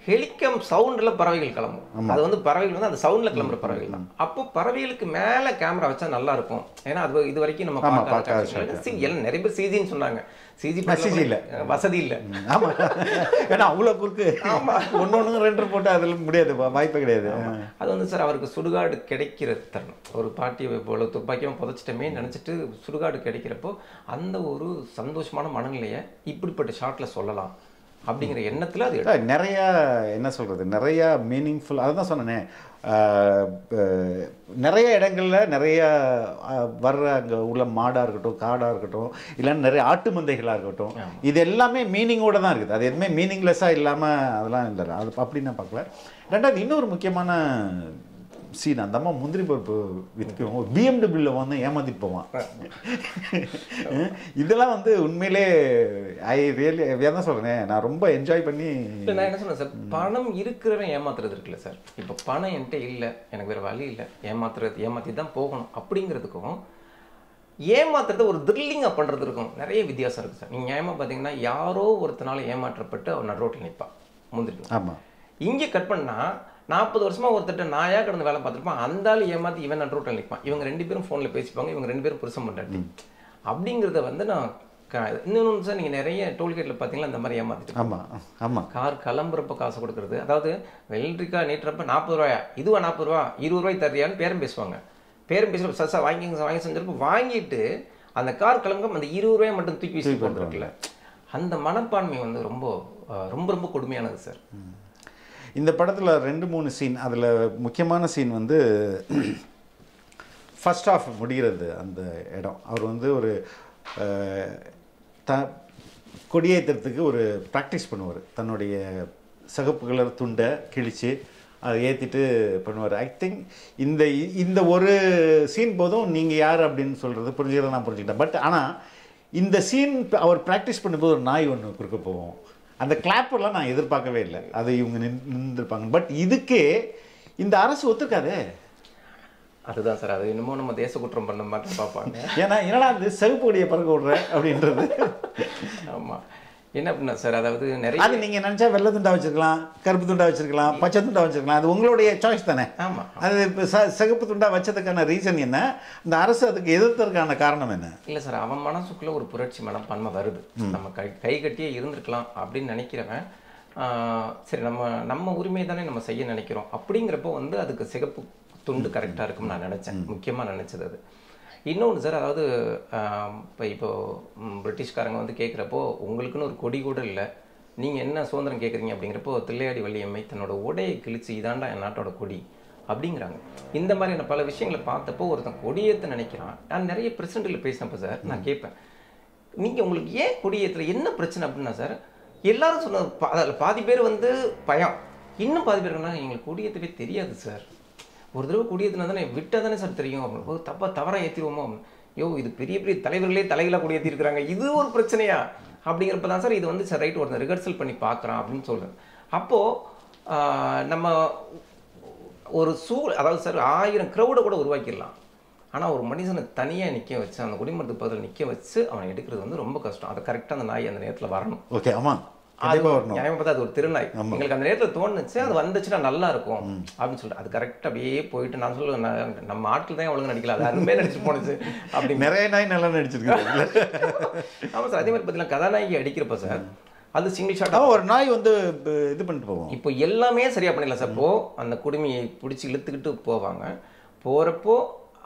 ஹெலிகாம் சவுண்டில் பறவைகள் கிளம்பும். அது வந்து பறவைகள் வந்து அந்த சவுண்டில் கிளம்புற பறவைகள் தான். அப்போ பறவைகளுக்கு மேலே கேமரா வச்சா நல்லா இருக்கும். ஏன்னா அது இது வரைக்கும் நம்ம எல்லாம் நிறைய பேர் சிஜின்னு சொன்னாங்க. சிஜி இல்லை, வசதி இல்லை. ஆமாம், ஏன்னா அவ்வளோ குறுக்கு. ஆமாம், ஒன்று 2 போட்டு அதில் முடியாது, வாய்ப்பே கிடையாது. அது வந்து சார் அவருக்கு சுடுகாடு கிடைக்கிற தருணம். ஒரு பாட்டியை போல துப்பாக்கியும் புதைச்சிட்டமே நினச்சிட்டு சுடுகாடு கிடைக்கிறப்போ அந்த ஒரு சந்தோஷமான மனநிலையை இப்படிப்பட்ட ஷாட்டில் சொல்லலாம் அப்படிங்கிற எண்ணத்தில் அது நிறையா என்ன சொல்கிறது, நிறையா மீனிங்ஃபுல். அதுதான் சொன்னேனே, நிறைய இடங்களில் நிறைய வர்ற அங்கே உள்ள மாடாக இருக்கட்டும், காடாக இருக்கட்டும், இல்லைன்னா நிறைய ஆட்டு மந்தைகளாக இருக்கட்டும், இது எல்லாமே மீனிங்கோடு தான் இருக்குது. அது எதுவுமே மீனிங்லெஸ்ஸாக இல்லாமல் அதெல்லாம் இல்லை. அது அப்படின்னு நான் பார்க்கல. ரெண்டாவது இன்னொரு முக்கியமான சீன். அந்த அம்மா முந்திரி பருப்பு விற்கிறோம், ஒரு பிஎம்டபிள்யூல வந்து ஏமாத்திட்டு போவான். இதெல்லாம் வந்து உண்மையிலே ஐ ரியலி தான் சொல்கிறேன், நான் ரொம்ப என்ஜாய் பண்ணி. நான் என்ன சொன்னேன் சார், பணம் இருக்கிறவன் ஏமாத்துறது இருக்குல்ல சார். இப்போ பணம் என்கிட்ட இல்லை, எனக்கு வேறு வழி இல்லை, ஏமாற்றி தான் போகணும் அப்படிங்கிறதுக்கும் ஏமாத்துறத ஒரு த்ரில்லிங்காக பண்ணுறது இருக்கும் நிறைய வித்தியாசம் இருக்குது சார். நீங்கள் நியாயமாக பார்த்தீங்கன்னா யாரோ ஒருத்தனால ஏமாற்றப்பட்டு அவன் நடு ரோட்டில் நிற்பான் முந்திரி. ஆமாம். இங்கே கட் பண்ணால் 40 வருஷமாக ஒருத்தட்ட நாயாக கடந்து வேலை பார்த்துருப்பான், அந்த ஆள் ஏமாற்றி இவன் நடு ரோட்டில் நிற்பான். இவங்க 2 பேரும் ஃபோனில் பேசிப்பாங்க, இவங்க 2 பேரும் புருஷன் பண்ணுறாங்க அப்படிங்கிறத வந்து நான் இன்னொன்று சார். நீங்கள் நிறைய டோல்கேட்டில் பார்த்தீங்கன்னா இந்த மாதிரி ஏமாற்றிட்டு. ஆமாம் ஆமாம். கார் கிளம்புறப்ப காசு கொடுக்குறது, அதாவது வெள்ளரிக்கா நீட்டுறப்ப 40 ரூபாயா, இதுவா 40 ரூபா, 20 ரூபாய் தர்றியான்னு பேரம் பேசுவாங்க. பேரம் பேசுகிறப்ப சார் வாங்கி செஞ்சப்போ வாங்கிட்டு அந்த கார் கிளம்ப அந்த 20 ரூபாய் மட்டும் தூக்கி வீசி போட்டுருக்குல்ல, அந்த மனப்பான்மை வந்து ரொம்ப ரொம்ப ரொம்ப கொடுமையானது சார். இந்த படத்தில் 2-3 சீன், அதில் முக்கியமான சீன் வந்து ஃபர்ஸ்ட் ஆஃப் முடிகிறது அந்த இடம். அவர் வந்து ஒரு கொடியேற்றத்துக்கு ஒரு ப்ராக்டிஸ் பண்ணுவார். தன்னுடைய சகப்பு கலர் துண்டை கிழித்து அதை ஏற்றிட்டு பண்ணுவார். ஐ திங்க் இந்த ஒரு சீன் போதும் நீங்கள் யார் அப்படின்னு சொல்கிறது புரிஞ்சுக்கிறத நான் புரிஞ்சுக்கிட்டேன். பட் ஆனால் இந்த சீன் அவர் ப்ராக்டிஸ் பண்ணும்போது ஒரு நாய் ஒன்று குறுக்க போவோம். அந்த கிளாப்பெல்லாம் நான் எதிர்பார்க்கவே இல்லை, அதை இவங்க நின்றுருப்பாங்க. பட் இதுக்கே இந்த அரசு ஒத்துக்காதே. அதுதான் சார், அது என்னமோ நம்ம தேச குற்றம் பண்ண மாதிரி பார்ப்பாங்க. என்னடா அந்த செவப்பு கொடியை பறக்க விடுற அப்படின்றது. ஆமாம், என்ன அப்படின்னா சார், அதாவது நிறைய அது நீங்கள் நினச்சா வெள்ளை துண்டா வச்சுருக்கலாம், கருப்பு துண்டா வச்சுருக்கலாம், பச்சை துண்டா வச்சுருக்கலாம், அது உங்களுடைய சாய்ஸ் தானே. ஆமாம். அது இப்போ சிகப்பு துண்டா வச்சதுக்கான ரீசன் என்ன, இந்த அரசு அதுக்கு எதிர்த்ததுக்கான காரணம் என்ன? இல்லை சார், அவன் மனசுக்குள்ளே ஒரு புரட்சி மனப்பான்மை வருது. நம்ம கை கட்டியே இருந்திருக்கலாம் அப்படின்னு நினைக்கிறவன், சரி நம்ம உரிமை தானே நம்ம செய்ய நினைக்கிறோம் அப்படிங்கிறப்போ வந்து அதுக்கு சிகப்பு துண்டு கரெக்டாக இருக்கும்னு நான் நினச்சேன். முக்கியமாக நினச்சது அது. இன்னொன்று சார், அதாவது இப்போ பிரிட்டிஷ்காரங்க வந்து கேட்குறப்போ உங்களுக்குன்னு ஒரு கொடி கூட இல்லை, நீங்கள் என்ன சுதந்திரம் கேட்குறீங்க அப்படிங்கிறப்போ தில்லையாடி வள்ளியம்மை தன்னோட உடையை கிழிச்சு இதாண்டா என் நாட்டோட கொடி அப்படிங்கிறாங்க. இந்த மாதிரியான பல விஷயங்களை பார்த்தப்போ ஒருத்தன் கொடியேற்ற நினைக்கிறான். நான் நிறைய பிரசிடென்ட்டில் பேசினப்போ சார் நான் கேட்பேன், நீங்கள் உங்களுக்கு ஏன் கொடியேற்றல, என்ன பிரச்சனை அப்படின்னா சார், எல்லாரும் சொன்ன அதில் பாதி பேர் வந்து பயம், இன்னும் பாதி பேர் எங்களுக்கு கொடியேற்றவே தெரியாது சார், ஒரு தடவை கொடியேற்றினா தானே விட்டால் தானே சார் தெரியும், அப்படின்னு தவறாக ஏற்றிடுவோமோ, யோ இது பெரிய பெரிய தலைவர்களே தலைகளாக கொடியேற்றிருக்கிறாங்க, இது ஒரு பிரச்சனையா அப்படிங்கிறப்ப தான் சார் இது வந்து சார் ரைட் ஒருத்தர் ரிஹர்சல் பண்ணி பார்க்குறான் அப்படின்னு சொல்கிறேன். அப்போது நம்ம ஒரு அதாவது சார் 1000 க்ரௌடை கூட உருவாக்கிடலாம், ஆனால் ஒரு மனுஷனை தனியாக நிற்க வச்சு அந்த குடிமரத்துக்கு பதில் நிற்க வச்சு அவனை எடுக்கிறது வந்து ரொம்ப கஷ்டம். அதை கரெக்டாக அந்த நாய் அந்த நேரத்தில் வரணும். ஓகே, ஆமாம், நியாயமாக பார்த்தா அது ஒரு திருநாய். எங்களுக்கு அந்த நேரத்தில் தோணுச்சு அது வந்துச்சுன்னா நல்லா இருக்கும் அப்படின்னு சொல்லிட்டு அது கரெக்டாக அப்படியே போயிட்டு, நான் சொல்லுவேன் நம்ம ஆட்கள் தான் ஒழுங்கு நடிக்கல, அது அருமையாக நடிச்சு போனுச்சு அப்படி நிறைய நாய் நல்லா நடிச்சிருக்காங்க. ஆமாம் சார், அதே மாதிரி பார்த்தீங்கன்னா கதாநாயகி அடிக்கிறப்ப சார் அது சிங்கிள் ஷாட்டாக ஒரு நாய் வந்து இது பண்ணிட்டு போவோம். இப்போ எல்லாமே சரியாக பண்ணிடலாம் சார். இப்போ அந்த குடுமையை பிடிச்சி இழுத்துக்கிட்டு போவாங்க, போகிறப்போ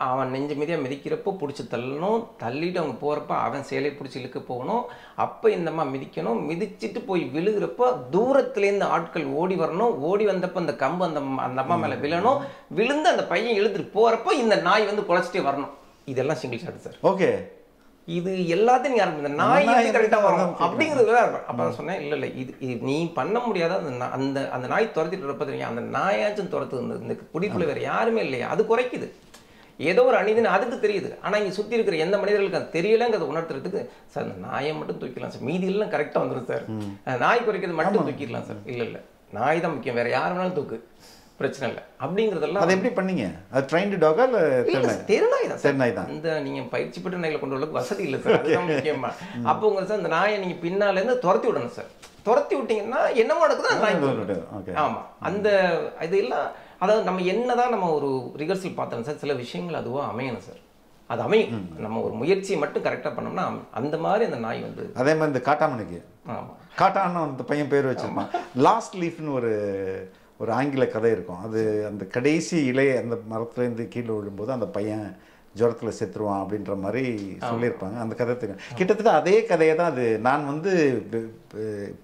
அவன் நெஞ்சு மீதியாக மிதிக்கிறப்போ பிடிச்சி தள்ளணும், தள்ளிட்டு அவங்க போகிறப்ப அவன் சேலையை பிடிச்சி இழுக்க போகணும், அப்போ இந்தம்மா மிதிக்கணும், மிதிச்சுட்டு போய் விழுகிறப்போ தூரத்துலேருந்து ஆட்கள் ஓடி வரணும், ஓடி வந்தப்போ அந்த கம்பு அந்த அம்மா மேலே விழணும், விழுந்து அந்த பையன் இழுத்துட்டு போகிறப்போ இந்த நாய் வந்து குலைச்சிட்டே வரணும். இதெல்லாம் சிங்கிள் ஷாட் சார். ஓகே, இது எல்லாத்தையும் நீங்கள் இந்த நாய் கரெக்டாக வரும் அப்படிங்கிறது தான் இருக்கும். அப்போ நான் சொன்னேன், இல்லை இது நீ பண்ண முடியாத அந்த நாய் துரத்திட்டு இருப்ப தெரியும், அந்த நாயாச்சும் துரத்து இந்த குடிக்குள்ள வேறு யாருமே இல்லையா, அது குறைக்குது. ஏதோ ஒரு அநீதினு அதுக்கு தெரியுது, ஆனால் இங்கே சுற்றி இருக்கிற எந்த மனிதர்களுக்கு அது தெரியலங்கிறத உணர்த்துறதுக்கு சார் அந்த நாயை மட்டும் தூக்கிடலாம் சார், மீதி எல்லாம் கரெக்டாக வந்துடும் சார், நாய் குறைக்கிறது மட்டும் தூக்கிடலாம் சார். இல்லை நாய் தான் முக்கியம், வேற யார் வேணாலும் தூக்கு, பிரச்சனை இல்லை அப்படிங்கிறதெல்லாம். அது எப்படி பண்ணீங்க? அது ட்ரைன்டு டாகா இல்லை தெருநாய் தான் சார்? தெருநாய் தான். இந்த நீங்கள் பயிற்சி பெற்ற நாய்களை கொண்டு வரதுக்கு வசதி இல்லை சார், அதுதான் முக்கியமா. அப்போ உங்க சார் அந்த நாயை நீங்கள் பின்னாலேருந்து துரத்தி விடணும் சார். துரத்தி விட்டீங்கன்னா என்னமோ நடக்குது அந்த நாய். ஆமாம், அந்த இது எல்லாம் அதாவது நம்ம என்னதான் நம்ம ஒரு ரிஹர்சல் பார்த்தோம் சார், சில விஷயங்கள் அதுவாக அமையணும் சார், அது அமையும். நம்ம ஒரு முயற்சியை மட்டும் கரெக்டாக பண்ணோம்னா அந்த மாதிரி அந்த நாய் வந்து. அதே மாதிரி இந்த காட்டாமணிக்கு, ஆமாம், காட்டான்னு அந்த பையன் பேர் வச்சிருப்பான், லாஸ்ட் லீஃப்னு ஒரு ஆங்கில கதை இருக்கும். அது அந்த கடைசி இலையை அந்த மரத்துலேருந்து கீழே விழும்போது அந்த பையன் ஜுரத்தில் செத்துருவான் அப்படின்ற மாதிரி சொல்லியிருப்பாங்க. அந்த கதை தெரியும். கிட்டத்தட்ட அதே கதையை தான் அது. நான் வந்து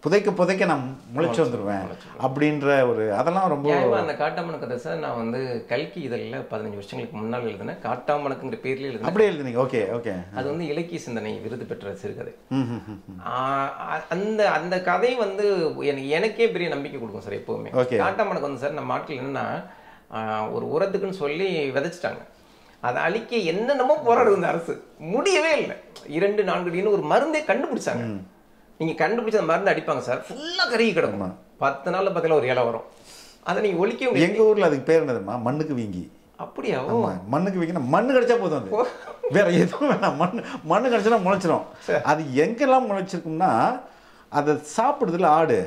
புதைக்க நான் முளைச்சி வந்துடுவேன் அப்படின்ற ஒரு அதெல்லாம் ரொம்ப. அந்த காட்டாமணக்கு கதை சார் நான் வந்து கல்கி இதழில் 15 வருஷங்களுக்கு முன்னால் எழுதினேன். காட்டாமணக்குங்கிற பேர்லேயே எழுதினேன். அப்படியே எழுதுனீங்க? Okay okay. அது வந்து இலக்கிய சிந்தனை விருது பெற்ற சிறுகதை. அந்த கதை வந்து எனக்கே பெரிய நம்பிக்கை கொடுக்கும் சார் எப்போவுமே. காட்டாமணக்கு வந்து சார் நம்ம ஆட்கள் என்னன்னா ஒரு உரத்துக்குன்னு சொல்லி விதைச்சிட்டாங்க. அதை அழிக்க என்னென்னமோ போராடுது இந்த அரசு, முடியவே இல்லை. 2-4 அடின்னு ஒரு மருந்தே கண்டுபிடிச்சாங்க. நீங்கள் கண்டுபிடிச்ச அந்த மருந்து அடிப்பாங்க சார், ஃபுல்லாக கருகி கிடக்கும். 10 நாளில் பார்த்தீங்கன்னா ஒரு இலை வரும். அதை நீங்கள் ஒழிக்க எங்கள் ஊரில் அதுக்கு பேர் என்னதுமா, மண்ணுக்கு வீங்கி. அப்படியா? மண்ணுக்கு வீங்கினா மண்ணு கிடைச்சா போதும், அது வேற எதுவும் வேணாம். மண்ணு கிடைச்சா முளைச்சிடும். அது எங்கெல்லாம் முளைச்சிருக்கும்னா அதை சாப்பிடுதுல ஆடு,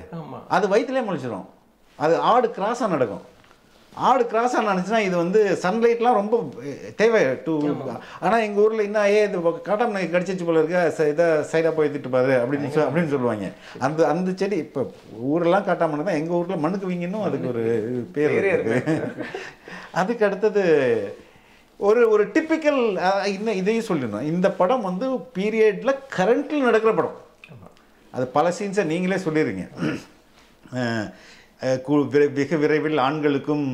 அது வயிற்றுலேயே முளைச்சிடும். அது ஆடு கிராஸாக நடக்கும். ஆடு கிராஸாக நினச்சுன்னா இது வந்து சன்லைட்லாம் ரொம்ப தேவை டு. ஆனால் எங்கள் ஊரில் இன்னும் இது காட்டாம கடிச்சிச்சு போல இருக்க, இதை சைடாக போய் எடுத்துட்டு பாரு அப்படின்னு சொல்லுவாங்க. அந்த செடி இப்போ ஊரெல்லாம் காட்டாம தான், எங்கள் ஊரில் மண்ணுக்கு வீங்கன்னு அதுக்கு ஒரு பேர் இருக்கு. அதுக்கு அடுத்தது ஒரு டிப்பிக்கல் இன்னும் இதையும் சொல்லிடணும். இந்த படம் வந்து பீரியடில் கரண்ட்டில் நடக்கிற படம். அது பல சீன்ஸை நீங்களே சொல்லிடுறீங்க. வெகு விரைவில் ஆண்களுக்கும்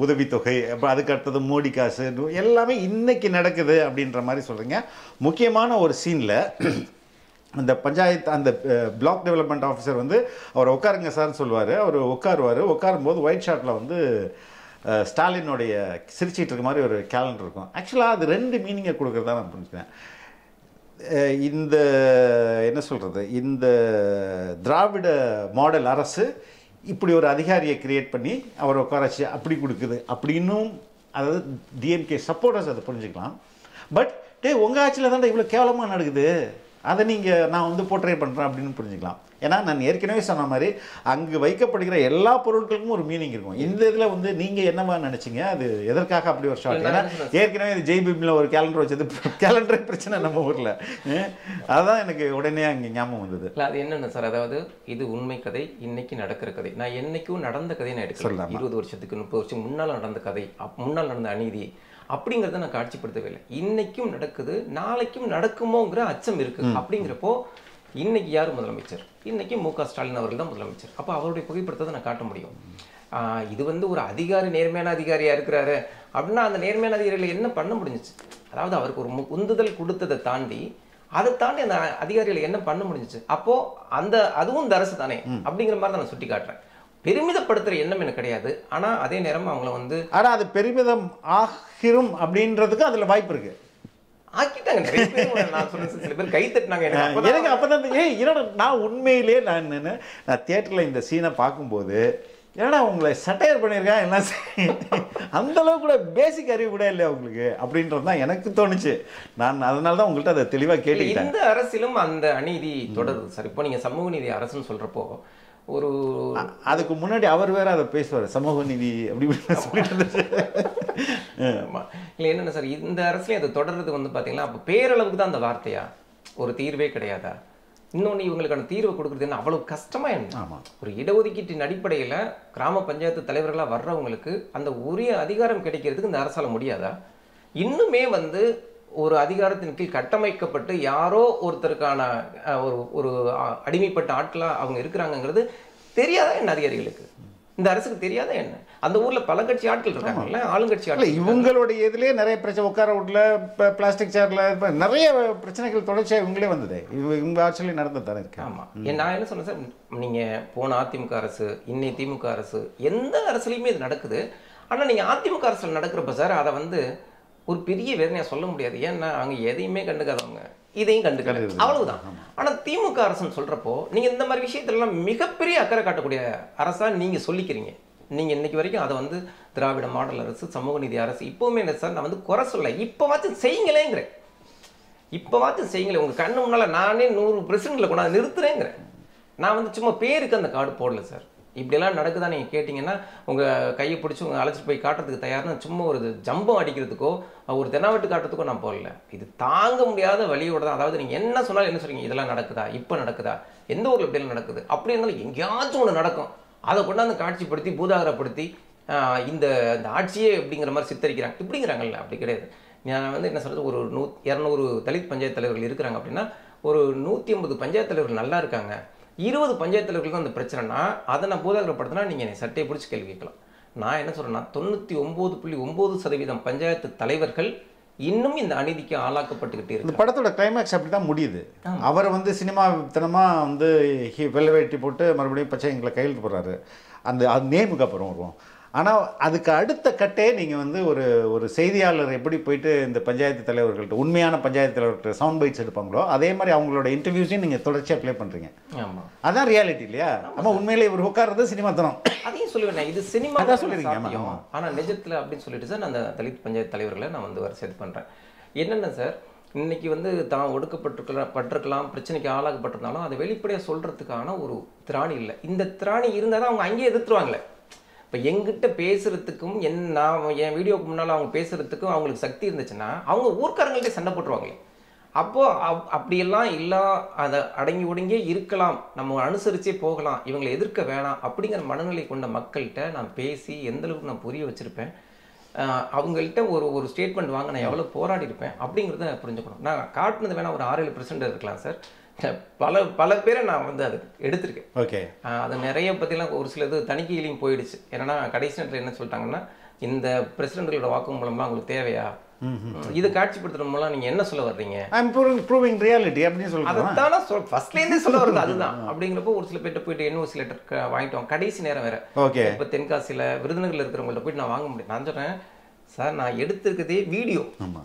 உதவித்தொகை, அப்புறம் அதுக்கு அடுத்தது மோடி காசு, எல்லாமே இன்னைக்கு நடக்குது அப்படின்ற மாதிரி சொல்கிறீங்க. முக்கியமான ஒரு சீனில் அந்த பஞ்சாயத்து அந்த பிளாக் டெவலப்மெண்ட் ஆஃபீஸர் வந்து அவர் உட்காருங்க சார்னு சொல்லுவார். அவர் உட்காரும்போது ஒயிட் ஷார்ட்டில் வந்து ஸ்டாலினுடைய சிரிச்சிட்டு இருக்க மாதிரி ஒரு கேலண்டர் இருக்கும். ஆக்சுவலாக அது 2 மீனிங்கை கொடுக்குறதா நான் புரிஞ்சுக்கிறேன். இந்த என்ன சொல்கிறது, இந்த திராவிட மாடல் அரசு இப்படி ஒரு அதிகாரியை கிரியேட் பண்ணி அவரை உட்காரச்சு அப்படி கொடுக்குது அப்படின்னும், அதாவது டிஎம்கே சப்போர்ட்டர்ஸ் அதை புரிஞ்சுக்கலாம். பட் உங்கள் ஆட்சியில் தான் இவ்வளோ கேவலமாக நடக்குது, அதை நான் வந்து போர்ட்ரே பண்ணுறேன் அப்படின்னு புரிஞ்சுக்கலாம். ஏன்னா நான் ஏற்கனவே சொன்ன மாதிரி அங்கு வைக்கப்படுகிற எல்லா பொருட்களுக்கும் ஒரு மீனிங் இருக்கும். இந்த இதில் வந்து நீங்கள் என்னவா நினச்சிங்க, அது எதற்காக அப்படி ஒரு ஷார்ட்? ஏன்னா ஏற்கனவே இது ஜெய்பீமில் ஒரு கேலண்டர் வச்சது, கேலண்டரே பிரச்சனை நம்ம ஊரில். அதுதான் எனக்கு உடனே அங்கே ஞாபகம் வந்தது. இல்லை அது என்னென்ன சார், அதாவது இது உண்மை கதை, இன்னைக்கு நடக்கிற கதை. நான் என்னைக்கும் நடந்த கதையை நான் எடுக்கலாம். 20 வருஷத்துக்கு 30 வருஷம் முன்னால் நடந்த கதை, முன்னால் நடந்த அநீதி அப்படிங்கிறத நான் காட்சிப்படுத்தவே இல்லை. இன்னைக்கும் நடக்குது, நாளைக்கும் நடக்குமோங்கிற அச்சம் இருக்குது. அப்படிங்கிறப்போ இன்னைக்கு யார் முதலமைச்சர்? இன்னைக்கு மு.க. ஸ்டாலின் அவர்கள் தான் முதலமைச்சர். அப்போ அவருடைய புகைப்படத்தை நான் காட்ட முடியும். இது வந்து ஒரு அதிகாரி, நேர்மையான அதிகாரியாக இருக்கிறாரு அப்படின்னா அந்த நேர்மையான அதிகாரிகள் என்ன பண்ண முடிஞ்சிச்சு? அதாவது அவருக்கு ஒரு உந்துதல் கொடுத்ததை தாண்டி அதை தாண்டி அந்த அதிகாரிகள் என்ன பண்ண முடிஞ்சிச்சு? அப்போது அதுவும் இந்த அரசு தானே அப்படிங்கிற மாதிரி தான் நான் சுட்டி காட்டுறேன். பெருமிதப்படுத்துகிற எண்ணம் எனக்கு கிடையாது. ஆனால் அதே நேரம் அவங்கள வந்து அது பெருமிதம் ஆகிரும் அப்படின்றதுக்கு அதில் வாய்ப்பு இருக்குது. ஆக்கிட்டாங்க நிறைய பேர். நான் சொன்ன சில பேர் கை தட்டினாங்க எனக்கு. அப்போதான் நான் உண்மையிலே நான் தியேட்டரில் இந்த சீனை பார்க்கும்போது ஏன்னா உங்களை சட்டையர் பண்ணியிருக்கேன் எல்லாம் அந்த அளவுக்கு கூட பேசிக் அறிவு கூட இல்லையா உங்களுக்கு அப்படின்றது தான் எனக்கு தோணுச்சு. நான் அதனால தான் உங்கள்கிட்ட அதை தெளிவாக கேட்டேன். இந்த அரசிலும் அந்த அநீதி தொடருது சார். இப்போ நீங்கள் சமூக நீதி அரசுன்னு சொல்கிறப்போ ஒரு அதுக்கு முன்னாடி அவர் வேற அதை பேசுவார், சமூக நீதி அப்படி சொல்லிட்டு. இல்லை என்னென்ன சார், இந்த அரசுலேயும் அது தொடர்றது வந்து பார்த்தீங்கன்னா அப்போ பேரளவுக்கு தான் அந்த வார்த்தையா, ஒரு தீர்வே கிடையாதா? இன்னொன்று இவங்களுக்கான தீர்வை கொடுக்குறது என்ன அவ்வளோ கஷ்டமா என்ன? ஆமாம், ஒரு இடஒதுக்கீட்டின் அடிப்படையில் கிராம பஞ்சாயத்து தலைவர்களாக வர்றவங்களுக்கு அந்த உரிய அதிகாரம் கிடைக்கிறதுக்கு இந்த அரசால் முடியாதா? இன்னுமே வந்து ஒரு அதிகாரத்தின் கீழ் கட்டமைக்கப்பட்டு யாரோ ஒருத்தருக்கான ஒரு அடிமைப்பட்ட ஆட்களாக அவங்க இருக்கிறாங்கிறது தெரியாதா என்ன அதிகாரிகளுக்கு? இந்த அரசுக்கு தெரியாதா என்ன? அந்த ஊர்ல பல கட்சி ஆட்கள் இருக்காங்கல்ல, ஆளுங்கட்சி ஆட்கள். இவங்களுடைய இதுலயே நிறைய பிரச்சனை, உட்கார வீட்டுல பிளாஸ்டிக் சேர்ல நிறைய பிரச்சனைகள் தொடர்ச்சியா இவங்களே வந்தது. இவங்க ஆட்சியிலே நடந்து தானே இருக்கு. ஆமா, நான் என்ன சொன்னேன் சார், நீங்க போன அதிமுக அரசு, இன்னை திமுக அரசு, எந்த அரசுலையுமே இது நடக்குது. ஆனா நீங்க அதிமுக அரசுல நடக்கிறப்ப சார் அதை வந்து ஒரு பெரிய வேதனையா சொல்ல முடியாது. ஏன்னா அவங்க எதையுமே கண்டுக்காதவங்க, இதையும் கண்டுக்காது, அவ்வளவுதான். ஆனா திமுக அரசுன்னு சொல்றப்போ நீங்க இந்த மாதிரி விஷயத்துல மிகப்பெரிய அக்கறை காட்டக்கூடிய அரசா நீங்க சொல்லிக்கிறீங்க. நீங்க இன்னைக்கு வரைக்கும் அதை வந்து திராவிட மாடல் அரசு, சமூக நீதி அரசு, இப்பவுமே என்ன சார் நான் வந்து குறை சொல்ல, இப்பவாச்சும் செய்யுங்களேங்கிறேன். இப்பவாச்சும் செய்யுங்களேன். உங்க கண்ணு முன்னால நானே 100% கொண்டாந்து நிறுத்துறேங்கிறேன். நான் வந்து சும்மா பேருக்கு அந்த கார்டு போடல சார். இப்படியெல்லாம் நடக்குதா நீங்கள் கேட்டிங்கன்னா உங்கள் கையை பிடிச்சி உங்கள் அழைச்சிட்டு போய் காட்டுறதுக்கு தயார்னா சும்மா ஒரு ஜம்பம் அடிக்கிறதுக்கோ ஒரு தெனாவட்டு காட்டுறதுக்கோ நான் போடல. இது தாங்க முடியாத வழியோட தான். அதாவது நீங்கள் என்ன சொன்னாலும் என்ன சொல்றீங்க, இதெல்லாம் நடக்குதா, இப்போ நடக்குதா, எந்த ஊரில் இப்படியெல்லாம் நடக்குது, அப்படி இருந்தாலும் எங்கேயாச்சும் ஒன்று நடக்கும். அதை கொண்டாந்து காட்சிப்படுத்தி பூதாகரப்படுத்தி இந்த ஆட்சியே அப்படிங்கிற மாதிரி சித்தரிக்கிறாங்க. இப்படிங்கிறாங்கல்ல, அப்படி கிடையாது. நான் வந்து என்ன சொல்கிறது, ஒரு 200 தலித் பஞ்சாயத்து தலைவர்கள் இருக்கிறாங்க அப்படின்னா ஒரு 150 பஞ்சாயத்து தலைவர்கள் நல்லா இருக்காங்க, 20 பஞ்சாயத்து தலைவர்களுக்கு அந்த பிரச்சனைனா அதை நான் பூதாகரப்படுத்தினா நீங்கள் என்னை சட்டையை பிடிச்சி கேள்வி கேட்கலாம். நான் என்ன சொல்கிறேன்னா 99.9% பஞ்சாயத்து தலைவர்கள் இன்னும் இந்த அநீதிக்கு ஆளாக்கப்பட்டுக்கிட்டே இருக்கு. இந்த படத்தோட கிளைமேக்ஸ் அப்படி தான் முடியுது. அவரை வந்து சினிமா தனமாக வந்து வெள்ளை வேட்டி போட்டு மறுபடியும் பச்சை எங்களை கையெழுத்து போடுறாரு. அந்த நேமுக்கு அப்புறம் வருவோம். ஆனால் அதுக்கு அடுத்த கட்டே நீங்கள் வந்து ஒரு செய்தியாளர் எப்படி போயிட்டு இந்த பஞ்சாயத்து தலைவர்கள்ட்ட, உண்மையான பஞ்சாயத்து தலைவர்கிட்ட சவுண்ட் பைட்ஸ் எடுப்பாங்களோ அதே மாதிரி அவங்களோட இன்டர்வியூஸையும் நீங்கள் தொடர்ச்சியாக ப்ளே பண்ணுறீங்க. ஆமாம், அதான் ரியாலிட்டி இல்லையா? ஆமாம், உண்மையிலே இவர் உட்கார்றது சினிமா தனம். அதையும் சொல்லுவேன், இது சினிமா அதான் சொல்லிருக்கீங்க. ஆனால் நிஜத்தில் அப்படின்னு சொல்லிட்டு சார் நான் அந்த தலித் பஞ்சாயத்து தலைவர்களை நான் வந்து வரிசை பண்ணுறேன். என்னென்ன சார், இன்னைக்கு வந்து தான் ஒடுக்கப்பட்டிருக்கலாம், பிரச்சனைக்கு ஆளாகப்பட்டிருந்தாலும் அதை வெளிப்படையாக சொல்கிறதுக்கான ஒரு திராணி இல்லை. இந்த திராணி இருந்தால் தான் அவங்க அங்கேயே எதிர்த்துருவாங்களே. இப்போ எங்கிட்ட பேசுகிறதுக்கும் நான் என் வீடியோக்கு முன்னால் அவங்க பேசுகிறதுக்கும் அவங்களுக்கு சக்தி இருந்துச்சுன்னா அவங்க ஊர்க்காரங்கள்ட்ட சண்டை போட்டுருவாங்களே. அப்போது அப்படியெல்லாம் இல்லை, அதை அடங்கி ஒடுங்கியே இருக்கலாம், நம்ம அனுசரிச்சே போகலாம், இவங்களை எதிர்க்க வேணாம் அப்படிங்கிற மனநிலை கொண்ட மக்கள்கிட்ட நான் பேசி எந்தளவுக்கு நான் புரிய வச்சுருப்பேன், அவங்கள்ட்ட ஒரு ஸ்டேட்மெண்ட் வாங்க நான் எவ்வளோ போராடி இருப்பேன் அப்படிங்கிறத புரிஞ்சுக்கணும். நான் காட்டினது வேணால் ஒரு 6-7% இருக்கலாம் சார். பல பேரை நான் வந்து அது எடுத்திருக்கேன். ஓகே, அது நிறைய பற்றிலாம் ஒரு சில இது தணிக்கையிலையும் போயிடுச்சு. ஏன்னா கடைசி நேரத்தில் என்ன சொல்லிட்டாங்கன்னா, இந்த பிரசிடென்ட்களோட வாக்குமூலம்லாம் உங்களுக்கு தேவையா, இது காட்சிப்படுத்துறது மூலம் நீங்கள் என்ன சொல்ல வர்றீங்க, ப்ரூவிங் ரியாலிட்டி அப்படின்னு சொல்லுவாங்க. அதுதான் ஃபர்ஸ்ட்லேருந்தே சொல்ல வருது அதுதான். அப்படிங்கிறப்போ ஒரு சில பேர்ட்ட போயிட்டு NOC லெட்டர் வாங்கிட்டோம் கடைசி நேரம் வேற. ஓகே, இப்போ தென்காசியில் விருதுநகரில் இருக்கிறவங்கள்ட்ட போயிட்டு நான் வாங்க முடியும். நான் சொல்கிறேன், சார் நான் எடுத்துருக்கதே வீடியோ,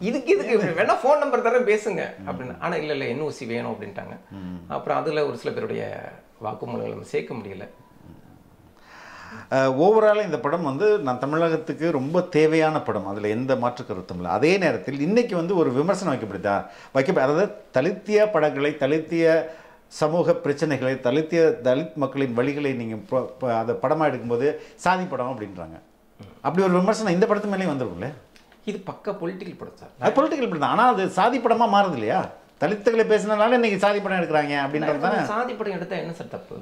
இதுக்கு வேணா ஃபோன் நம்பர் தரேன் பேசுங்க அப்படின்னு. ஆனால் இல்லை NOC வேணும் அப்படின்ட்டாங்க. அப்புறம் அதில் ஒரு சில பேருடைய வாக்குமூலங்களை நம்ம சேர்க்க முடியல. ஓவராலாக இந்த படம் வந்து நான் தமிழகத்துக்கு ரொம்ப தேவையான படம், அதில் எந்த மாற்று கருத்தும் இல்லை. அதே நேரத்தில் இன்றைக்கி வந்து ஒரு விமர்சனம் அதாவது தலித்திய படங்களை, தலித்திய சமூக பிரச்சனைகளை, தலித் மக்களின் வழிகளை நீங்கள் அதை படமாக எடுக்கும்போது சாதி படம் அப்படின்றாங்க. அப்படி ஒரு விமர்சனம் இந்த படத்து மேலேயும் வந்துருக்கும்ல. இது பக்க பொலிட்டிக்கல் படம் சார். அது பொலிட்டிக்கல் படம் தான், ஆனால் அது சாதி படமாக மாறுது இல்லையா? தலித்துகளை பேசினால இன்னைக்கு சாதி படம் எடுக்கிறாங்க அப்படின்றது தானே. சாதி படம் எடுத்தால் என்ன சார் தப்பு?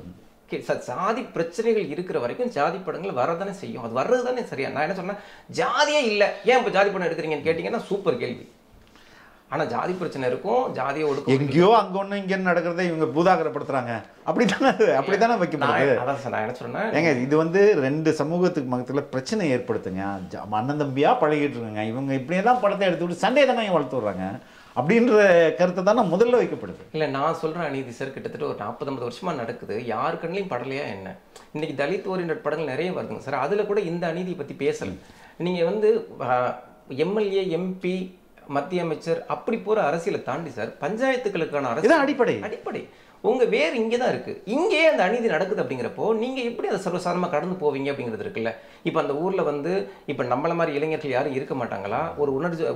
சார் சாதி பிரச்சனைகள் இருக்கிற வரைக்கும் ஜாதி படங்கள் வரதானே செய்யும், அது வர்றது தானே சரியா. நான் என்ன சொன்னேன், ஜாதியே இல்லை ஏன் இப்போ ஜாதி படம் எடுக்கிறீங்கன்னு கேட்டிங்கன்னா சூப்பர் கேள்வி. ஆனால் ஜாதி பிரச்சனை இருக்கும், ஜாதியை ஒடுக்க எங்கேயோ அங்கே ஒன்று இங்கே நடக்கிறத இவங்க பூதாகரப்படுத்துறாங்க அப்படித்தானே வைக்கப்படுது. அதான் சார் நான் என்ன சொன்னேன், ஏங்க இது வந்து 2 சமூகத்துக்கு மகத்தில் பிரச்சனை ஏற்படுத்துங்க, அண்ணன் தம்பியாக பழகிட்டு இருக்காங்க, இவங்க இப்படியெல்லாம் படத்தை எடுத்துக்கிட்டு சண்டையை தானே வளர்த்து விட்றாங்க அப்படின்ற கருத்தை தானே முதல்ல வைக்கப்படுது. இல்லை நான் சொல்கிறேன் அநீதி சார், கிட்டத்தட்ட ஒரு 40-50 வருஷமாக நடக்குது, யாரு கண்ணிலையும் படலையா என்ன? இன்னைக்கு தலித் ஓரியன்ட் படங்கள் நிறைய வருதுங்க சார், அதில் கூட இந்த அநீதியை பற்றி பேசலை. நீங்கள் வந்து MLA MP மத்திய அமைச்சர் அப்படி போகிற அரசியலை தாண்டி சார் பஞ்சாயத்துக்களுக்கான அரசியல் அடிப்படை உங்க வேறு இங்கே தான் இருக்கு. இங்கேயே அந்த அநீதி நடக்குது அப்படிங்கிறப்போ நீங்க எப்படி அதை சர்வசாதாரணமாக கடந்து போவீங்க அப்படிங்கிறது இருக்குல்ல. இப்போ அந்த ஊர்ல வந்து இப்போ நம்மள மாதிரி இளைஞர்கள் யாரும் இருக்க மாட்டாங்களா? ஒரு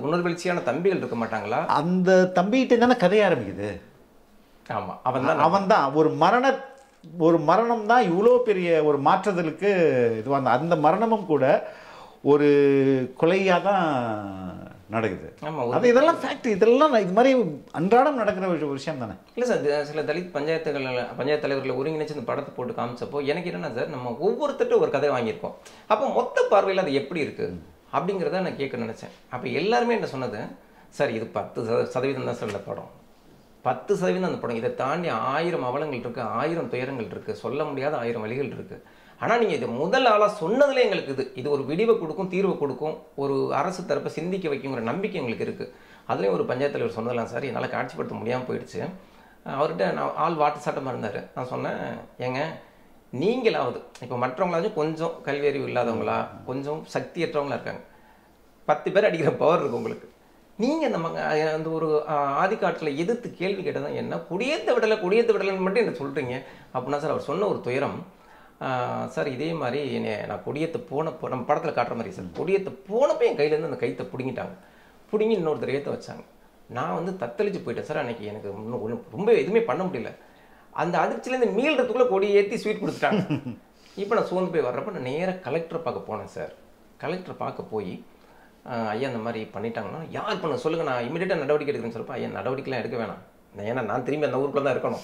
உணர்வெழுச்சியான தம்பிகள் இருக்க மாட்டாங்களா? அந்த தம்பிகிட்ட தானே கதைய ஆரம்பிக்குது. ஆமா, அவன் தான் ஒரு மரணம் தான் இவ்வளோ பெரிய ஒரு மாற்றுதலுக்கு இதுவாக, அந்த மரணமும் கூட ஒரு கொலையாக தான் நடக்குது. அது இதெல்லாம் ஃபேக்ட், இதெல்லாம் இது மாதிரி அன்றாடம் நடக்கிற ஒரு விஷயம் தானே. இல்லை சார், சில தலித் பஞ்சாயத்து தலைவர்களை ஒருங்கிணைச்சு இந்த படத்தை போட்டு காமிச்சப்போ எனக்கு என்னன்னா சார், நம்ம ஒவ்வொருத்தட்டும் ஒரு கதை வாங்கியிருக்கோம், அப்போ மொத்த பார்வையில் அது எப்படி இருக்கு அப்படிங்கிறத நான் கேட்க நினைச்சேன். அப்போ எல்லாருமே என்ன சொன்னது, சார் இது 10% தான் சார் இந்த படம், 10% அந்த படம், இதை தாண்டி 1000 அவலங்கள் இருக்கு, 1000 துயரங்கள் இருக்கு, சொல்ல முடியாத 1000 வழிகள் இருக்கு. ஆனால் நீங்கள் இதை முதல் ஆளாக சொன்னதுல எங்களுக்கு இது ஒரு விடிவை கொடுக்கும், தீர்வை கொடுக்கும், ஒரு அரசு தரப்பை சிந்திக்க வைக்குங்கிற நம்பிக்கை எங்களுக்கு இருக்குது. அதுலேயும் ஒரு பஞ்சாயத்து தலைவர் சொன்னதெல்லாம் சார் என்னால் காட்சிப்படுத்த முடியாமல் போயிடுச்சு. அவர்கிட்ட நான் ஆள் வாட்டு சாட்டமாக இருந்தார். நான் சொன்னேன், ஏங்க நீங்களாவது இப்போ மற்றவங்களாச்சும் கொஞ்சம் கல்வியறிவு இல்லாதவங்களா, கொஞ்சம் சக்தியற்றவங்களா இருக்காங்க, 10 பேர் அடிக்கிற பவர் இருக்குது உங்களுக்கு, நீங்கள் அந்த ஒரு ஆதிக்காட்டில் எதிர்த்து கேள்வி கேட்டதான் என்ன குடியேற்ற விடலைன்னு மட்டும் என்ன சொல்கிறீங்க அப்படின்னா சார் அவர் சொன்ன ஒரு துயரம். சார் இதே மாதிரி நான் கொடியேற்ற போனப்போ நம்ம படத்தில் காட்டுற மாதிரி சார், கொடியேற்ற போனப்போ என் கையிலேருந்து அந்த கைத்தை பிடுங்கி இன்னொருத்தர் ஏற்ற வச்சாங்க. நான் வந்து தத்தளிச்சு போயிட்டேன் சார். அன்றைக்கி எனக்கு ரொம்ப எதுவுமே பண்ண முடியல. அந்த அதிர்ச்சியிலேருந்து மீள்றதுக்குள்ளே கொடியை ஏற்றி ஸ்வீட் கொடுத்துட்டாங்க. இப்போ நான் சோர்ந்து போய் வர்றப்போ நான் நேராக கலெக்டரை பார்க்க போனேன் சார். கலெக்டரை பார்க்க போய் ஐயா இந்த மாதிரி பண்ணிட்டாங்கன்னா யார் பண்ண சொல்லுங்கள், நான் இமீடியட்டாக நடவடிக்கை எடுக்கிறேன்னு சொல்லிப்போ, ஐயா நடவடிக்கைலாம் எடுக்க வேணாம், ஏன்னா நான் திரும்பி அந்த ஊருக்குள்ள தான் இருக்கணும்,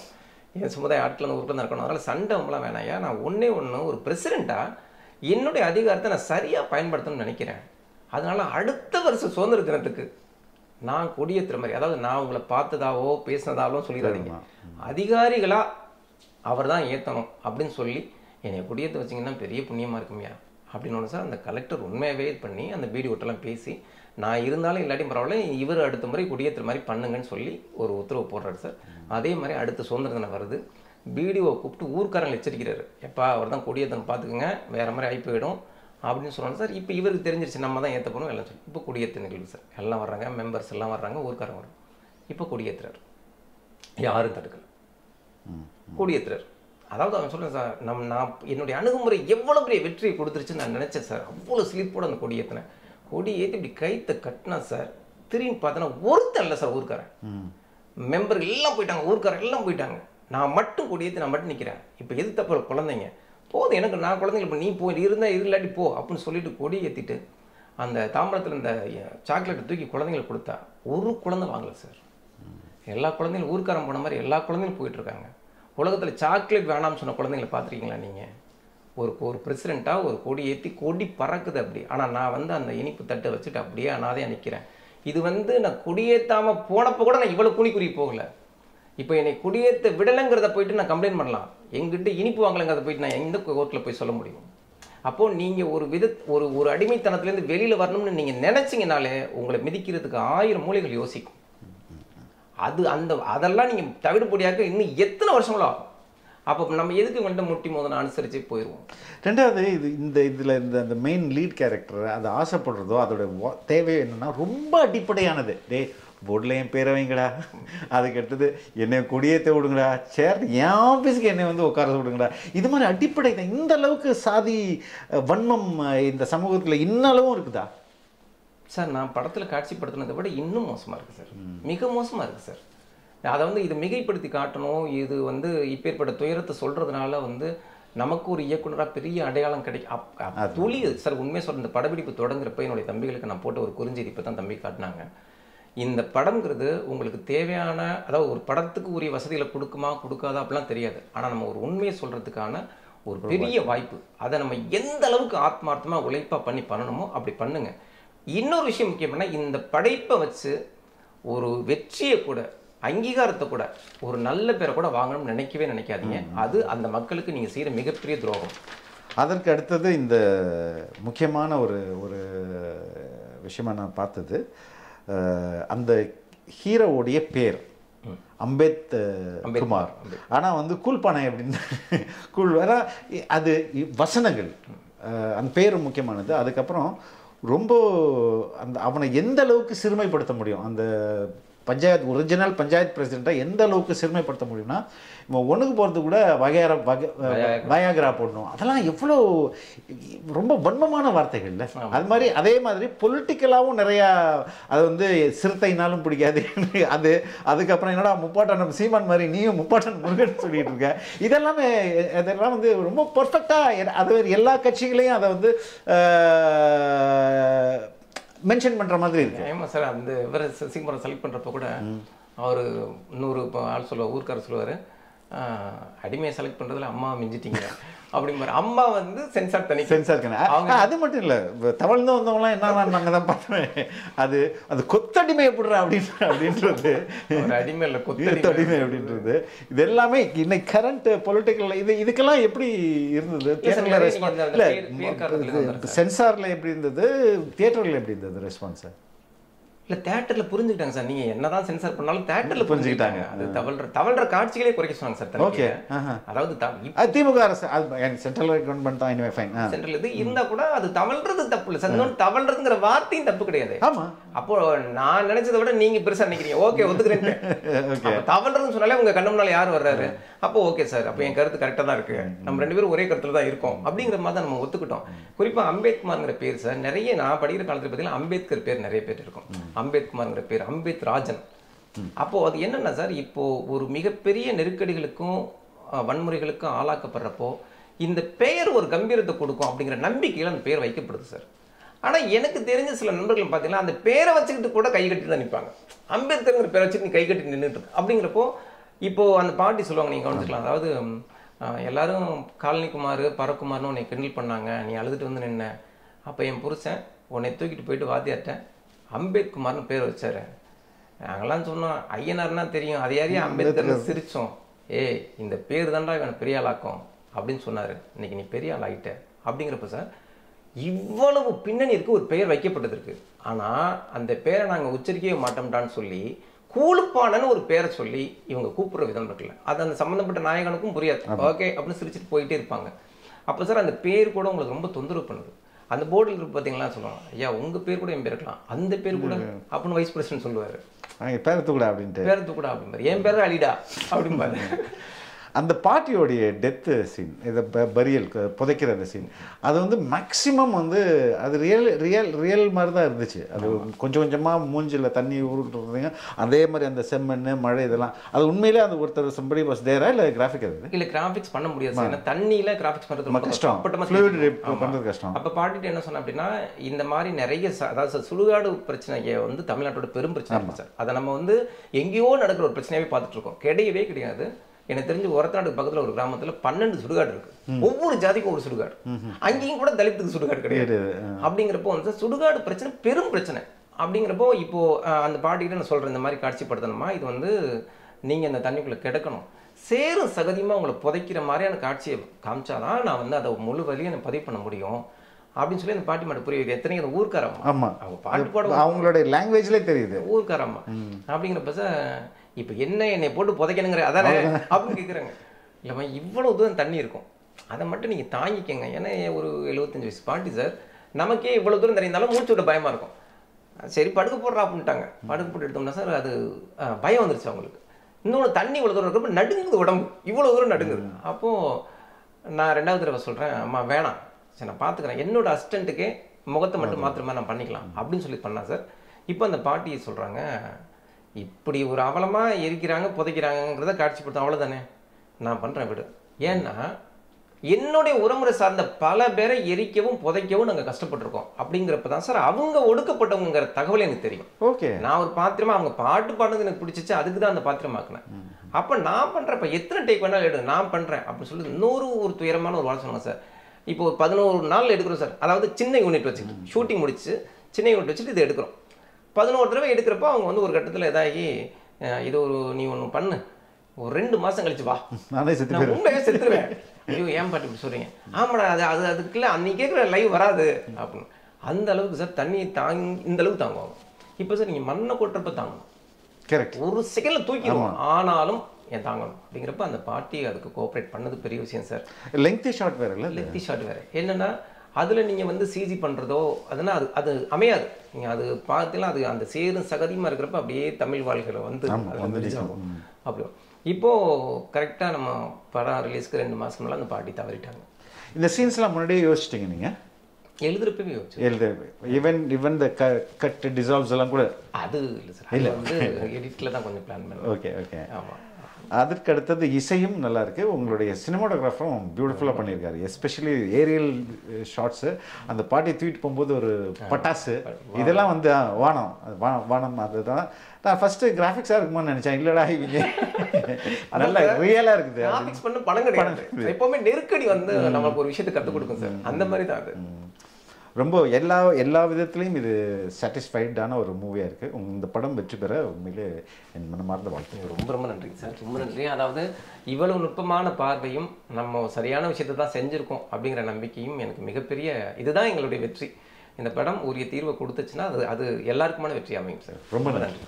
என் சமுதாய ஆட்கள் அந்த ஊருக்குள்ள தான் இருக்கணும், அதனால் சண்டை அவங்களாம் வேணாம் ஐயா, நான் ஒன்று ஒரு பிரசிடெண்ட்டாக என்னுடைய அதிகாரத்தை நான் சரியாக பயன்படுத்தணும்னு நினைக்கிறேன். அதனால் அடுத்த வருஷம் சுதந்திர தினத்துக்கு நான் கொடியேற்றுற மாதிரி, அதாவது நான் உங்களை பார்த்ததாவோ பேசினதாவோ சொல்லிடாதீங்க, அதிகாரிகளாக அவர் தான் ஏற்றணும் அப்படின்னு சொல்லி என்னை கொடியேற்ற வச்சிங்கன்னா பெரிய புண்ணியமாக இருக்குமையா அப்படின்னு ஒன்று சார். அந்த கலெக்டர் உண்மையாகவே பண்ணி அந்த வீடியோட்டெல்லாம் பேசி, நான் இருந்தாலும் இல்லாட்டியும் பரவாயில்ல, இவர் அடுத்த முறை கொடியேற்றுற மாதிரி பண்ணுங்கன்னு சொல்லி ஒரு உத்தரவு போடுறாரு சார். அதே மாதிரி அடுத்த சுதந்திர தினம் வருது, வீடியோவை கூப்பிட்டு ஊர்க்காரங்களை எச்சரிக்கிறாரு, எப்பா அவர் தான் கொடியேற்றணும் பார்த்துக்குங்க, வேறு மாதிரி ஆகி போயிடும், அப்படின்னு சொன்னாங்க சார். இப்போ இவருக்கு தெரிஞ்சிருச்சு நம்ம தான் ஏற்ற போகணும் எல்லாம் சொல்லி இப்போ கொடியேற்ற நிகழ்வு சார். எல்லாம் வர்றாங்க, மெம்பர்ஸ் எல்லாம் வர்றாங்க, ஊர்க்காரங்க வரும். இப்போ கொடியேற்றுறாரு, யாரும் தடுக்கல, கொடியேற்றுறாரு. அதாவது அவன் சொல்கிறேன் சார், நான் என்னுடைய அணுகுமுறை எவ்வளோ பெரிய வெற்றியை கொடுத்துருச்சுன்னு நான் நினச்சேன் சார். அவ்வளோ ஸ்லீப்போடு அந்த கொடி ஏற்றினேன். கொடி ஏற்றி இப்படி கைத்தை கட்டினா சார், திரும்பி பார்த்தோன்னா ஒருத்தன் இல்லை சார் ஊர்க்காரன். மெம்பர் எல்லாம் போயிட்டாங்க, ஊர்க்காரன் எல்லாம் போயிட்டாங்க. நான் மட்டும் கொடி ஏற்றி நான் மட்டும் நிற்கிறேன். இப்போ எது தப்பு குழந்தைங்க போதும் எனக்கு, நான் குழந்தைங்க இப்போ நீ போய் இருந்தால் இல்லாட்டி போ அப்படின்னு சொல்லிட்டு கொடி ஏற்றிட்டு அந்த தாம்பரத்தில் இந்த சாக்லேட்டை தூக்கி குழந்தைங்களுக்கு கொடுத்தா ஒரு குழந்தை வாங்கலை சார். எல்லா குழந்தைங்களும் ஊர்க்காரன் போன மாதிரி எல்லா குழந்தைங்களும் போயிட்டுருக்காங்க. உலகத்தில் சாக்லேட் வேணாம்னு சொன்ன குழந்தைங்களை பார்த்துருக்கீங்களா நீங்கள்? ஒரு பிரசிடெண்ட்டாக ஒரு கொடி ஏற்றி கொடி பறக்குது அப்படி. ஆனால் நான் வந்து அந்த இனிப்பு தட்டை வச்சுட்டு அப்படியே அனாதையாக நிற்கிறேன். இது வந்து நான் கொடியேற்றாமல் போனப்போ கூட நான் இவ்வளோ குனி போகலை. இப்போ என்னை குடியேற்ற விடலைங்கிறத போயிட்டு நான் கம்ப்ளைண்ட் பண்ணலாம். எங்கிட்ட இனிப்பு வாங்கலைங்கிறத போயிட்டு நான் எந்த கோர்ட்டில் போய் சொல்ல முடியும்? அப்போது நீங்கள் ஒரு அடிமைத்தனத்துலேருந்து வெளியில் வரணும்னு நீங்கள் நினச்சிங்கனாலே உங்களை மிதிக்கிறதுக்கு 1000 மூலைகள் யோசிக்கும். அதெல்லாம் நீங்கள் தவிடுபடியாக இன்னும் எத்தனை வருஷங்களோ ஆகும். அப்போ நம்ம எதுக்கு உங்கள்கிட்ட முட்டி மோதனை அனுசரித்து போயிடுவோம். ரெண்டாவது இதில் அந்த மெயின் லீட் கேரக்டர் அது ஆசைப்படுறதோ அதோட தேவை என்னென்னா ரொம்ப அடிப்படையானது. போர்டில் என் பேரை வைங்கடா, அதுக்கு அடுத்தது என்னை கொடியேற்ற விடுங்கடா, சேர் என் ஆஃபீஸுக்கு என்னை வந்து உட்கார விடுங்கடா. இது மாதிரி அடிப்படை தான். இந்த அளவுக்கு சாதி வன்மம் இந்த சமூகத்தில் இன்னளவும் இருக்குதா சார்? நான் படத்தில் காட்சிப்படுத்தினதை விட இன்னும் மோசமாக இருக்குது சார், மிக மோசமாக இருக்குது சார். அதை வந்து இது மிகைப்படுத்தி காட்டணும். இது வந்து இப்பேற்பட்ட துயரத்தை சொல்கிறதுனால வந்து நமக்கு ஒரு இயக்குனராக பெரிய அடையாளம் கிடைக்கும். துளி சார் உண்மையை சொல்கிற இந்த படப்பிடிப்பு தொடங்குறப்ப என்னுடைய தம்பிகளுக்கு நான் போட்ட ஒரு குறிஞ்செய்தி இப்போ தான் தம்பி காட்டினாங்க. இந்த படம்ங்கிறது உங்களுக்கு தேவையான, அதாவது ஒரு படத்துக்கு உரிய வசதிகளை கொடுக்குமா கொடுக்காதா அப்படிலாம் தெரியாது. ஆனால் நம்ம ஒரு உண்மையை சொல்கிறதுக்கான ஒரு பெரிய வாய்ப்பு. அதை நம்ம எந்த அளவுக்கு ஆத்மார்த்தமாக உழைப்பாக பண்ணணுமோ அப்படி பண்ணுங்க. இன்னொரு விஷயம் முக்கியம்னா, இந்த படைப்பை வச்சு ஒரு வெற்றியை கூட, அங்கீகாரத்தை கூட, ஒரு நல்ல பேரை கூட வாங்கணும்னு நினைக்காதீங்க. அது அந்த மக்களுக்கு நீங்கள் செய்கிற மிகப்பெரிய துரோகம். அதற்கு அடுத்தது இந்த முக்கியமான ஒரு விஷயமா நான் பார்த்தது, அந்த ஹீரோவுடைய பேர் அம்பேத் குமார். ஆனால் வந்து கூல்பானை அப்படின்னு கூழ் வர அது வசனங்கள், அந்த பேர் முக்கியமானது. அதுக்கப்புறம் ரொம்ப அவனை எந்த அளவுக்கு சிறுமைப்படுத்த முடியும், அந்த பஞ்சாயத்து ஒரிஜினல் பஞ்சாயத்து பிரசிடெண்ட்டாக எந்த அளவுக்கு சிறுமைப்படுத்த முடியும்னா, இவன் ஒன்றுக்கு போகிறது கூட வயாகரா போடணும். அதெல்லாம் எவ்வளோ ரொம்ப வன்மமான வார்த்தைகள்ல. அது மாதிரி அதே மாதிரி பொலிட்டிக்கலாகவும் நிறையா, அது வந்து சிறுத்தைனாலும் பிடிக்காது அது. அதுக்கப்புறம் என்னடா முப்பாட்டன் சீமான் மாதிரி நீயும் முப்பாட்டன் முருகன் சொல்லிட்டு இருக்க. இதெல்லாம் வந்து ரொம்ப பர்ஃபெக்டாக அது எல்லா கட்சிகளையும் அதை வந்து மென்ஷன் பண்ணுற மாதிரி இருக்கு. ஆமாம் சார். அந்த இவர் சசிகுமாரை செலக்ட் பண்ணுறப்ப கூட அவர் இன்னொரு ஆள் சொல்லுவார், ஊர்க்காரர் சொல்லுவார், அடிமையை செலக்ட் பண்ணுறதுல அம்மா மிஞ்சிட்டீங்க அப்படிங்கிற. அம்மா வந்து சென்சார் அவங்க அது மட்டும் இல்லை, தவழ்ந்து வந்தவங்களாம் என்ன நாங்கள் தான் பார்த்தோம். அது கொத்தடிமை எப்படிறா அப்படின்றது அடிமை இல்லை, கொத்தடிமை அப்படின்றது. இது எல்லாமே இன்னைக்கு கரண்ட் பொலிட்டிக்கல் இதுக்கெல்லாம் எப்படி இருந்தது? சென்சாரில் எப்படி இருந்தது, தியேட்டரில் எப்படி இருந்தது ரெஸ்பான்ஸு? இல்லை தேட்டரில் புரிஞ்சுக்கிட்டாங்க சார். நீங்கள் என்னதான் சென்சார் பண்ணாலும் தேட்டரில் புரிஞ்சுக்கிட்டாங்க. அது தவழ்ற காட்சிகளே குறைக்க சொன்னாங்க சார். ஓகே. அதாவது திமுக அரசு சென்ட்ரல் கவர்மெண்ட் தான் இனிமே ஃபைன். சென்ட்ரல் இது இருந்தால் கூட அது தவழ்றது தப்பு இல்லை சார். இன்னொன்று தவழ்றதுங்கிற வார்த்தையும் தப்பு கிடையாது. ஆமாம். அப்போ நான் நினைச்சதை விட நீங்கள் பெருசாக நினைக்கிறீங்க. ஓகே, ஒத்துக்கிறேன். தவழ்றதுன்னு சொன்னாலே உங்கள் கண்ணு முன்னால் யார் வர்றாரு, அப்போ ஓகே சார், அப்போ என் கருத்து கரெக்டாக தான் இருக்குது, நம்ம 2 பேரும் ஒரே கருத்தில் தான் இருக்கோம் அப்படிங்கிற மாதிரி தான் நம்ம ஒத்துக்கிட்டோம். குறிப்பாக அம்பேத்குமார்ங்கிற பேர் சார், நிறைய நான் படிக்கிற காலத்தில் பார்த்தீங்கன்னா அம்பேத்கர் பேர் நிறைய பேர் இருக்கும். அம்பேத்குமார்ங்கிற பேர் அம்பேத் ராஜன். அப்போது அது என்னென்னா சார், இப்போது ஒரு மிகப்பெரிய நெருக்கடிகளுக்கும் வன்முறைகளுக்கும் ஆளாக்கப்படுறப்போ இந்த பெயர் ஒரு கம்பீரத்தை கொடுக்கும் அப்படிங்கிற நம்பிக்கையில் அந்த பேர் வைக்கப்படுது சார். ஆனால் எனக்கு தெரிஞ்ச சில நண்பர்கள் பார்த்தீங்கன்னா அந்த பேரை வச்சுக்கிட்டு கூட கை கட்டி தான் நிற்பாங்க. அம்பேத்கர்ங்கிற பேரை வச்சுட்டு நீ கை கட்டி நின்றுட்டு அப்படிங்கிறப்போ இப்போது அந்த பாட்டி சொல்லுவாங்க, நீங்கள் கவனிச்சுக்கலாம். அதாவது எல்லாரும் காலனிக்குமார் பரக்குமார்னு உன்னை கிண்டல் பண்ணாங்க, நீ அழுதுட்டு வந்து நின்ன. அப்போ என் புருஷன் உன்னை தூக்கிட்டு போயிட்டு வாத்தியார்ட்டேன் அம்பேத்குமார்னு பேர் வச்சாரு. நாங்களாம் சொன்னோம் ஐயனார்னா தெரியும், அது யாரையும் அம்பேத்கர்னு சிரித்தோம். இந்த பேர் தாண்டா இவன் பெரிய ஆளாக்கும் அப்படின்னு சொன்னார். இன்னைக்கு நீ பெரிய ஆள் ஆகிட்ட அப்படிங்கிறப்ப சார் இவ்வளவு பின்னணி இருக்குது, ஒரு பெயர் வைக்கப்பட்டது இருக்குது. ஆனால் அந்த பேரை நாங்கள் உச்சரிக்கவே மாட்டோம்டான்னு சொல்லி கூலுப்பானன்னு ஒரு பேரை சொல்லி இவங்க கூப்பிட்ற விதம் இருக்குல்ல, அது அந்த சம்மந்தப்பட்ட நாயகனுக்கும் புரியாது. ஓகே அப்படின்னு சிரிச்சுட்டு போயிட்டே இருப்பாங்க. அப்போ சார் அந்த பேர் கூட உங்களுக்கு ரொம்ப தொந்தரவு பண்ணுது. அந்த போர்டில் இருக்கு பார்த்தீங்களா சொல்லுவாங்க, ஐயா உங்கள் பேர் கூட என் பேர் இருக்கலாம், அந்த பேர் கூட அப்படின்னு வைஸ் பிரசிடென்ட் சொல்லுவார், பேரை தூக்குடா அப்படின்ட்டு, பேரை தூக்குடா அப்படிம்பாரு, என் பேர் அலிடா அப்படிம்பாரு. அந்த பாட்டியோடைய டெத்து சீன், இதை பரியல் புதைக்கிற அந்த சீன், அது வந்து மேக்ஸிமம் வந்து அது ரியல் மாதிரி தான் இருந்துச்சு. அது கொஞ்சம் கொஞ்சமாக மூஞ்சில் தண்ணி ஊருக்கிட்டு அதே மாதிரி அந்த செம்மண் மழை இதெல்லாம் அது உண்மையிலே அந்த ஒருத்தர் சம்படி பஸ் தேரா இல்லை கிராஃபிக் அது இல்லை கிராஃபிக்ஸ் பண்ண முடியாது சார், ஏன்னா தண்ணியில் கிராஃபிக்ஸ் பண்ணுறது கஷ்டம், பண்ணுறது கஷ்டம். அப்போ பாட்டிட்டு என்ன சொன்னேன் அப்படின்னா, இந்த மாதிரி நிறைய அதாவது சுடுகாடு பிரச்சனையை வந்து தமிழ்நாட்டோட பெரும் பிரச்சனை இருக்குது சார். அதை நம்ம வந்து எங்கேயோ நடக்கிற ஒரு பிரச்சனையாகவே பார்த்துட்டு இருக்கோம், கிடையவே கிடையாது. எனக்கு தெரிஞ்சு ஒரத்தநாடு பக்கத்தில் ஒரு கிராமத்தில் 12 சுடுகாடு இருக்கு, ஒவ்வொரு ஜாதிக்கும் ஒரு சுடுகாடு, அங்கேயும் கூட தலித்துக்கு சுடுகாடு கிடையாது. அப்படிங்கிறப்போ வந்து சுடுகாடு பிரச்சனை பெரும் பிரச்சனை. அப்படிங்கிறப்போ இப்போ அந்த பாட்டிக்கிட்ட நான் சொல்றேன், இந்த மாதிரி காட்சிப்படுத்தணுமா, இது வந்து நீங்க இந்த தண்ணிக்குள்ள கிடக்கணும், சேரும் சகதியமா உங்களை புதைக்கிற மாதிரியான காட்சியை காமிச்சாதான் நான் வந்து அதை முழு வழியை எனக்கு பதிவு பண்ண முடியும் அப்படின்னு சொல்லி அந்த பாட்டி மட்டும் புரியுது. எத்தனைக்கு அந்த ஊர்க்காரம்மா, ஆமா அவங்க பாட்டு பாட அவங்களுடைய லாங்குவேஜ்லேயே தெரியுது ஊர்க்காரம்மா. அப்படிங்கிறப்ப சார் இப்போ என்னை போட்டு புதைக்கணுங்கிற அதானே அப்படின்னு கேட்குறாங்க. இல்லைம்மா இவ்வளோ தூரம் தண்ணி இருக்கும், அதை மட்டும் நீங்கள் தாங்கிக்கங்க. ஏன்னா ஒரு 75 வயசு பாட்டி சார், நமக்கே இவ்வளோ தூரம் தெரிந்தாலும் மூச்சு விட பயமாக இருக்கும். சரி படுக்க போடுறா அப்படின்ட்டாங்க. படுக்க போட்டு எடுத்தோம்னா சார் அது பயம் வந்துருச்சு அவங்களுக்கு. இன்னொன்று தண்ணி இவ்வளோ தூரம் இருக்கிறப்ப நடுங்குது உடம்பு, இவ்வளோ தூரம் நடுங்குது. அப்போது நான் 2வது தடவை சொல்கிறேன், அம்மா வேணாம் சரி நான் பார்த்துக்கிறேன், என்னோட அசிஸ்டண்ட்டுக்கே முகத்தை மட்டும் மாத்திரமா நான் பண்ணிக்கலாம் அப்படின்னு சொல்லி பண்ணேன் சார். இப்போ அந்த பாட்டி சொல்கிறாங்க, இப்படி ஒரு அவலமாக எரிக்கிறாங்க புதைக்கிறாங்கிறத காட்சிப்படுத்தும், அவ்வளோதானே நான் பண்ணுறேன் விடு. ஏன்னா என்னுடைய உறமுறை சார்ந்த பல பேரை எரிக்கவும் புதைக்கவும் நாங்கள் கஷ்டப்பட்டிருக்கோம். அப்படிங்கிறப்ப தான் சார் அவங்க ஒடுக்கப்பட்டவங்கிற தகவல் எனக்கு தெரியும். ஓகே, நான் ஒரு பாத்திரமா அவங்க பாட்டு பாடுறது எனக்கு பிடிச்சிச்சு, அதுக்கு தான் அந்த பாத்திரமாக்குனேன். அப்போ நான் பண்ணுறப்ப எத்தனை டேக் வேணாலும் எடு நான் பண்ணுறேன் அப்படின்னு சொல்லி ஒரு துயரமான ஒரு வாழ்க்கை சொன்னாங்க சார். இப்போ 11 நாள் எடுக்கிறோம் சார், அதாவது சின்ன யூனிட் வச்சுக்கிட்டு ஷூட்டிங் முடிச்சு சின்ன யூனிட் வச்சுட்டு இதை எடுக்கிறோம். 11 தடவை எடுக்கிறப்போ அவங்க வந்து ஒரு கட்டத்தில் இதாகி, இது ஒரு நீ ஒன்று பண்ணு, ஒரு 2 மாதம் கழிச்சு வா, நானே உண்மையாக செத்துருவேன். ஐயோ ஏன் பாட்டு இப்படி சொல்கிறீங்க, ஆமாடா அது அதுக்குள்ள அன்னைக்கு கேட்குற லைவ் வராது அப்படின்னு. அந்த அளவுக்கு சார் தண்ணியை இந்த அளவுக்கு தாங்குவாங்க. இப்போ சார் நீங்கள் மண்ணை கொட்டுறப்ப தாங்கணும், கரெக்ட், ஒரு செகண்டில் தூக்கிடுவோம், ஆனாலும் ஏன் தாங்கணும். அப்படிங்கிறப்ப அந்த பாட்டி அதுக்கு கோஆப்ரேட் பண்ணது பெரிய விஷயம் சார். லெங்க்தி ஷாட் வேறு இல்லை, லெங்க்தி ஷாட் வேறு. என்னென்னா அதில் நீங்கள் வந்து சிஜி பண்ணுறதோ அதனால் அது அமையாது. நீங்கள் அது பார்த்தீங்கன்னா அது அந்த சேரும் சகதியமாக இருக்கிறப்ப அப்படியே தமிழ் வாழ்களை வந்து அப்படி. இப்போது கரெக்டாக நம்ம படம் ரிலீஸ்க்கு 2 மாதத்துக்கு முன்னாடி அந்த பாட்டி தவறிட்டாங்க. இந்த சீன்ஸ்லாம் முன்னாடியே யோசிச்சிட்டிங்க நீங்கள்? எழுதுறப்பவே யோசிச்சு ஈவன் த கட் டிசால்வ்ஸ் எல்லாம் கூட அது இல்லை சார், இல்லை வந்து எடிட்டில் தான் கொஞ்சம் பிளான் பண்ணுவேன். Okay okay. ஆமாம். அதற்கு அடுத்தது இசையும் நல்லா இருக்கு, உங்களுடைய சினிமாட்டோகிராஃபரும் பியூட்டிஃபுல்லாக பண்ணியிருக்காரு. எஸ்பெஷலி ஏரியல் ஷார்ட்ஸு, அந்த பாட்டி தூக்கிட்டு போகும்போது ஒரு பட்டாசு இதெல்லாம் வந்து வானம் அதுதான். நான் ஃபஸ்ட்டு கிராஃபிக்ஸாக இருக்குமான்னு நினச்சேன், இல்லைடா இவங்க நல்லா ரியலாக இருக்குது. கிராஃபிக்ஸ் பண்ண படம் கிடையாது, எப்போவுமே நெருக்கடி வந்து நம்மளுக்கு ஒரு விஷயத்தை கற்றுக் கொடுக்கும் சார், அந்த மாதிரி தான் அது. ரொம்ப எல்லா விதத்துலேயும் இது சாட்டிஸ்ஃபைடான ஒரு மூவியாக இருக்குது. இந்த படம் வெற்றி பெற உண்மையிலே என் மனமார்ந்த வாழ்த்து. ரொம்ப நன்றிங்க சார், ரொம்ப நன்றி. அதாவது இவ்வளவு நுட்பமான பார்வையும் நம்ம சரியான விஷயத்தை தான் செஞ்சுருக்கோம் அப்படிங்கிற நம்பிக்கையும் எனக்கு மிகப்பெரிய, இதுதான் எங்களுடைய வெற்றி. இந்த படம் உரிய தீர்வை கொடுத்துச்சுன்னா அது எல்லாருக்குமான வெற்றி அமையும் சார். ரொம்ப நன்றி.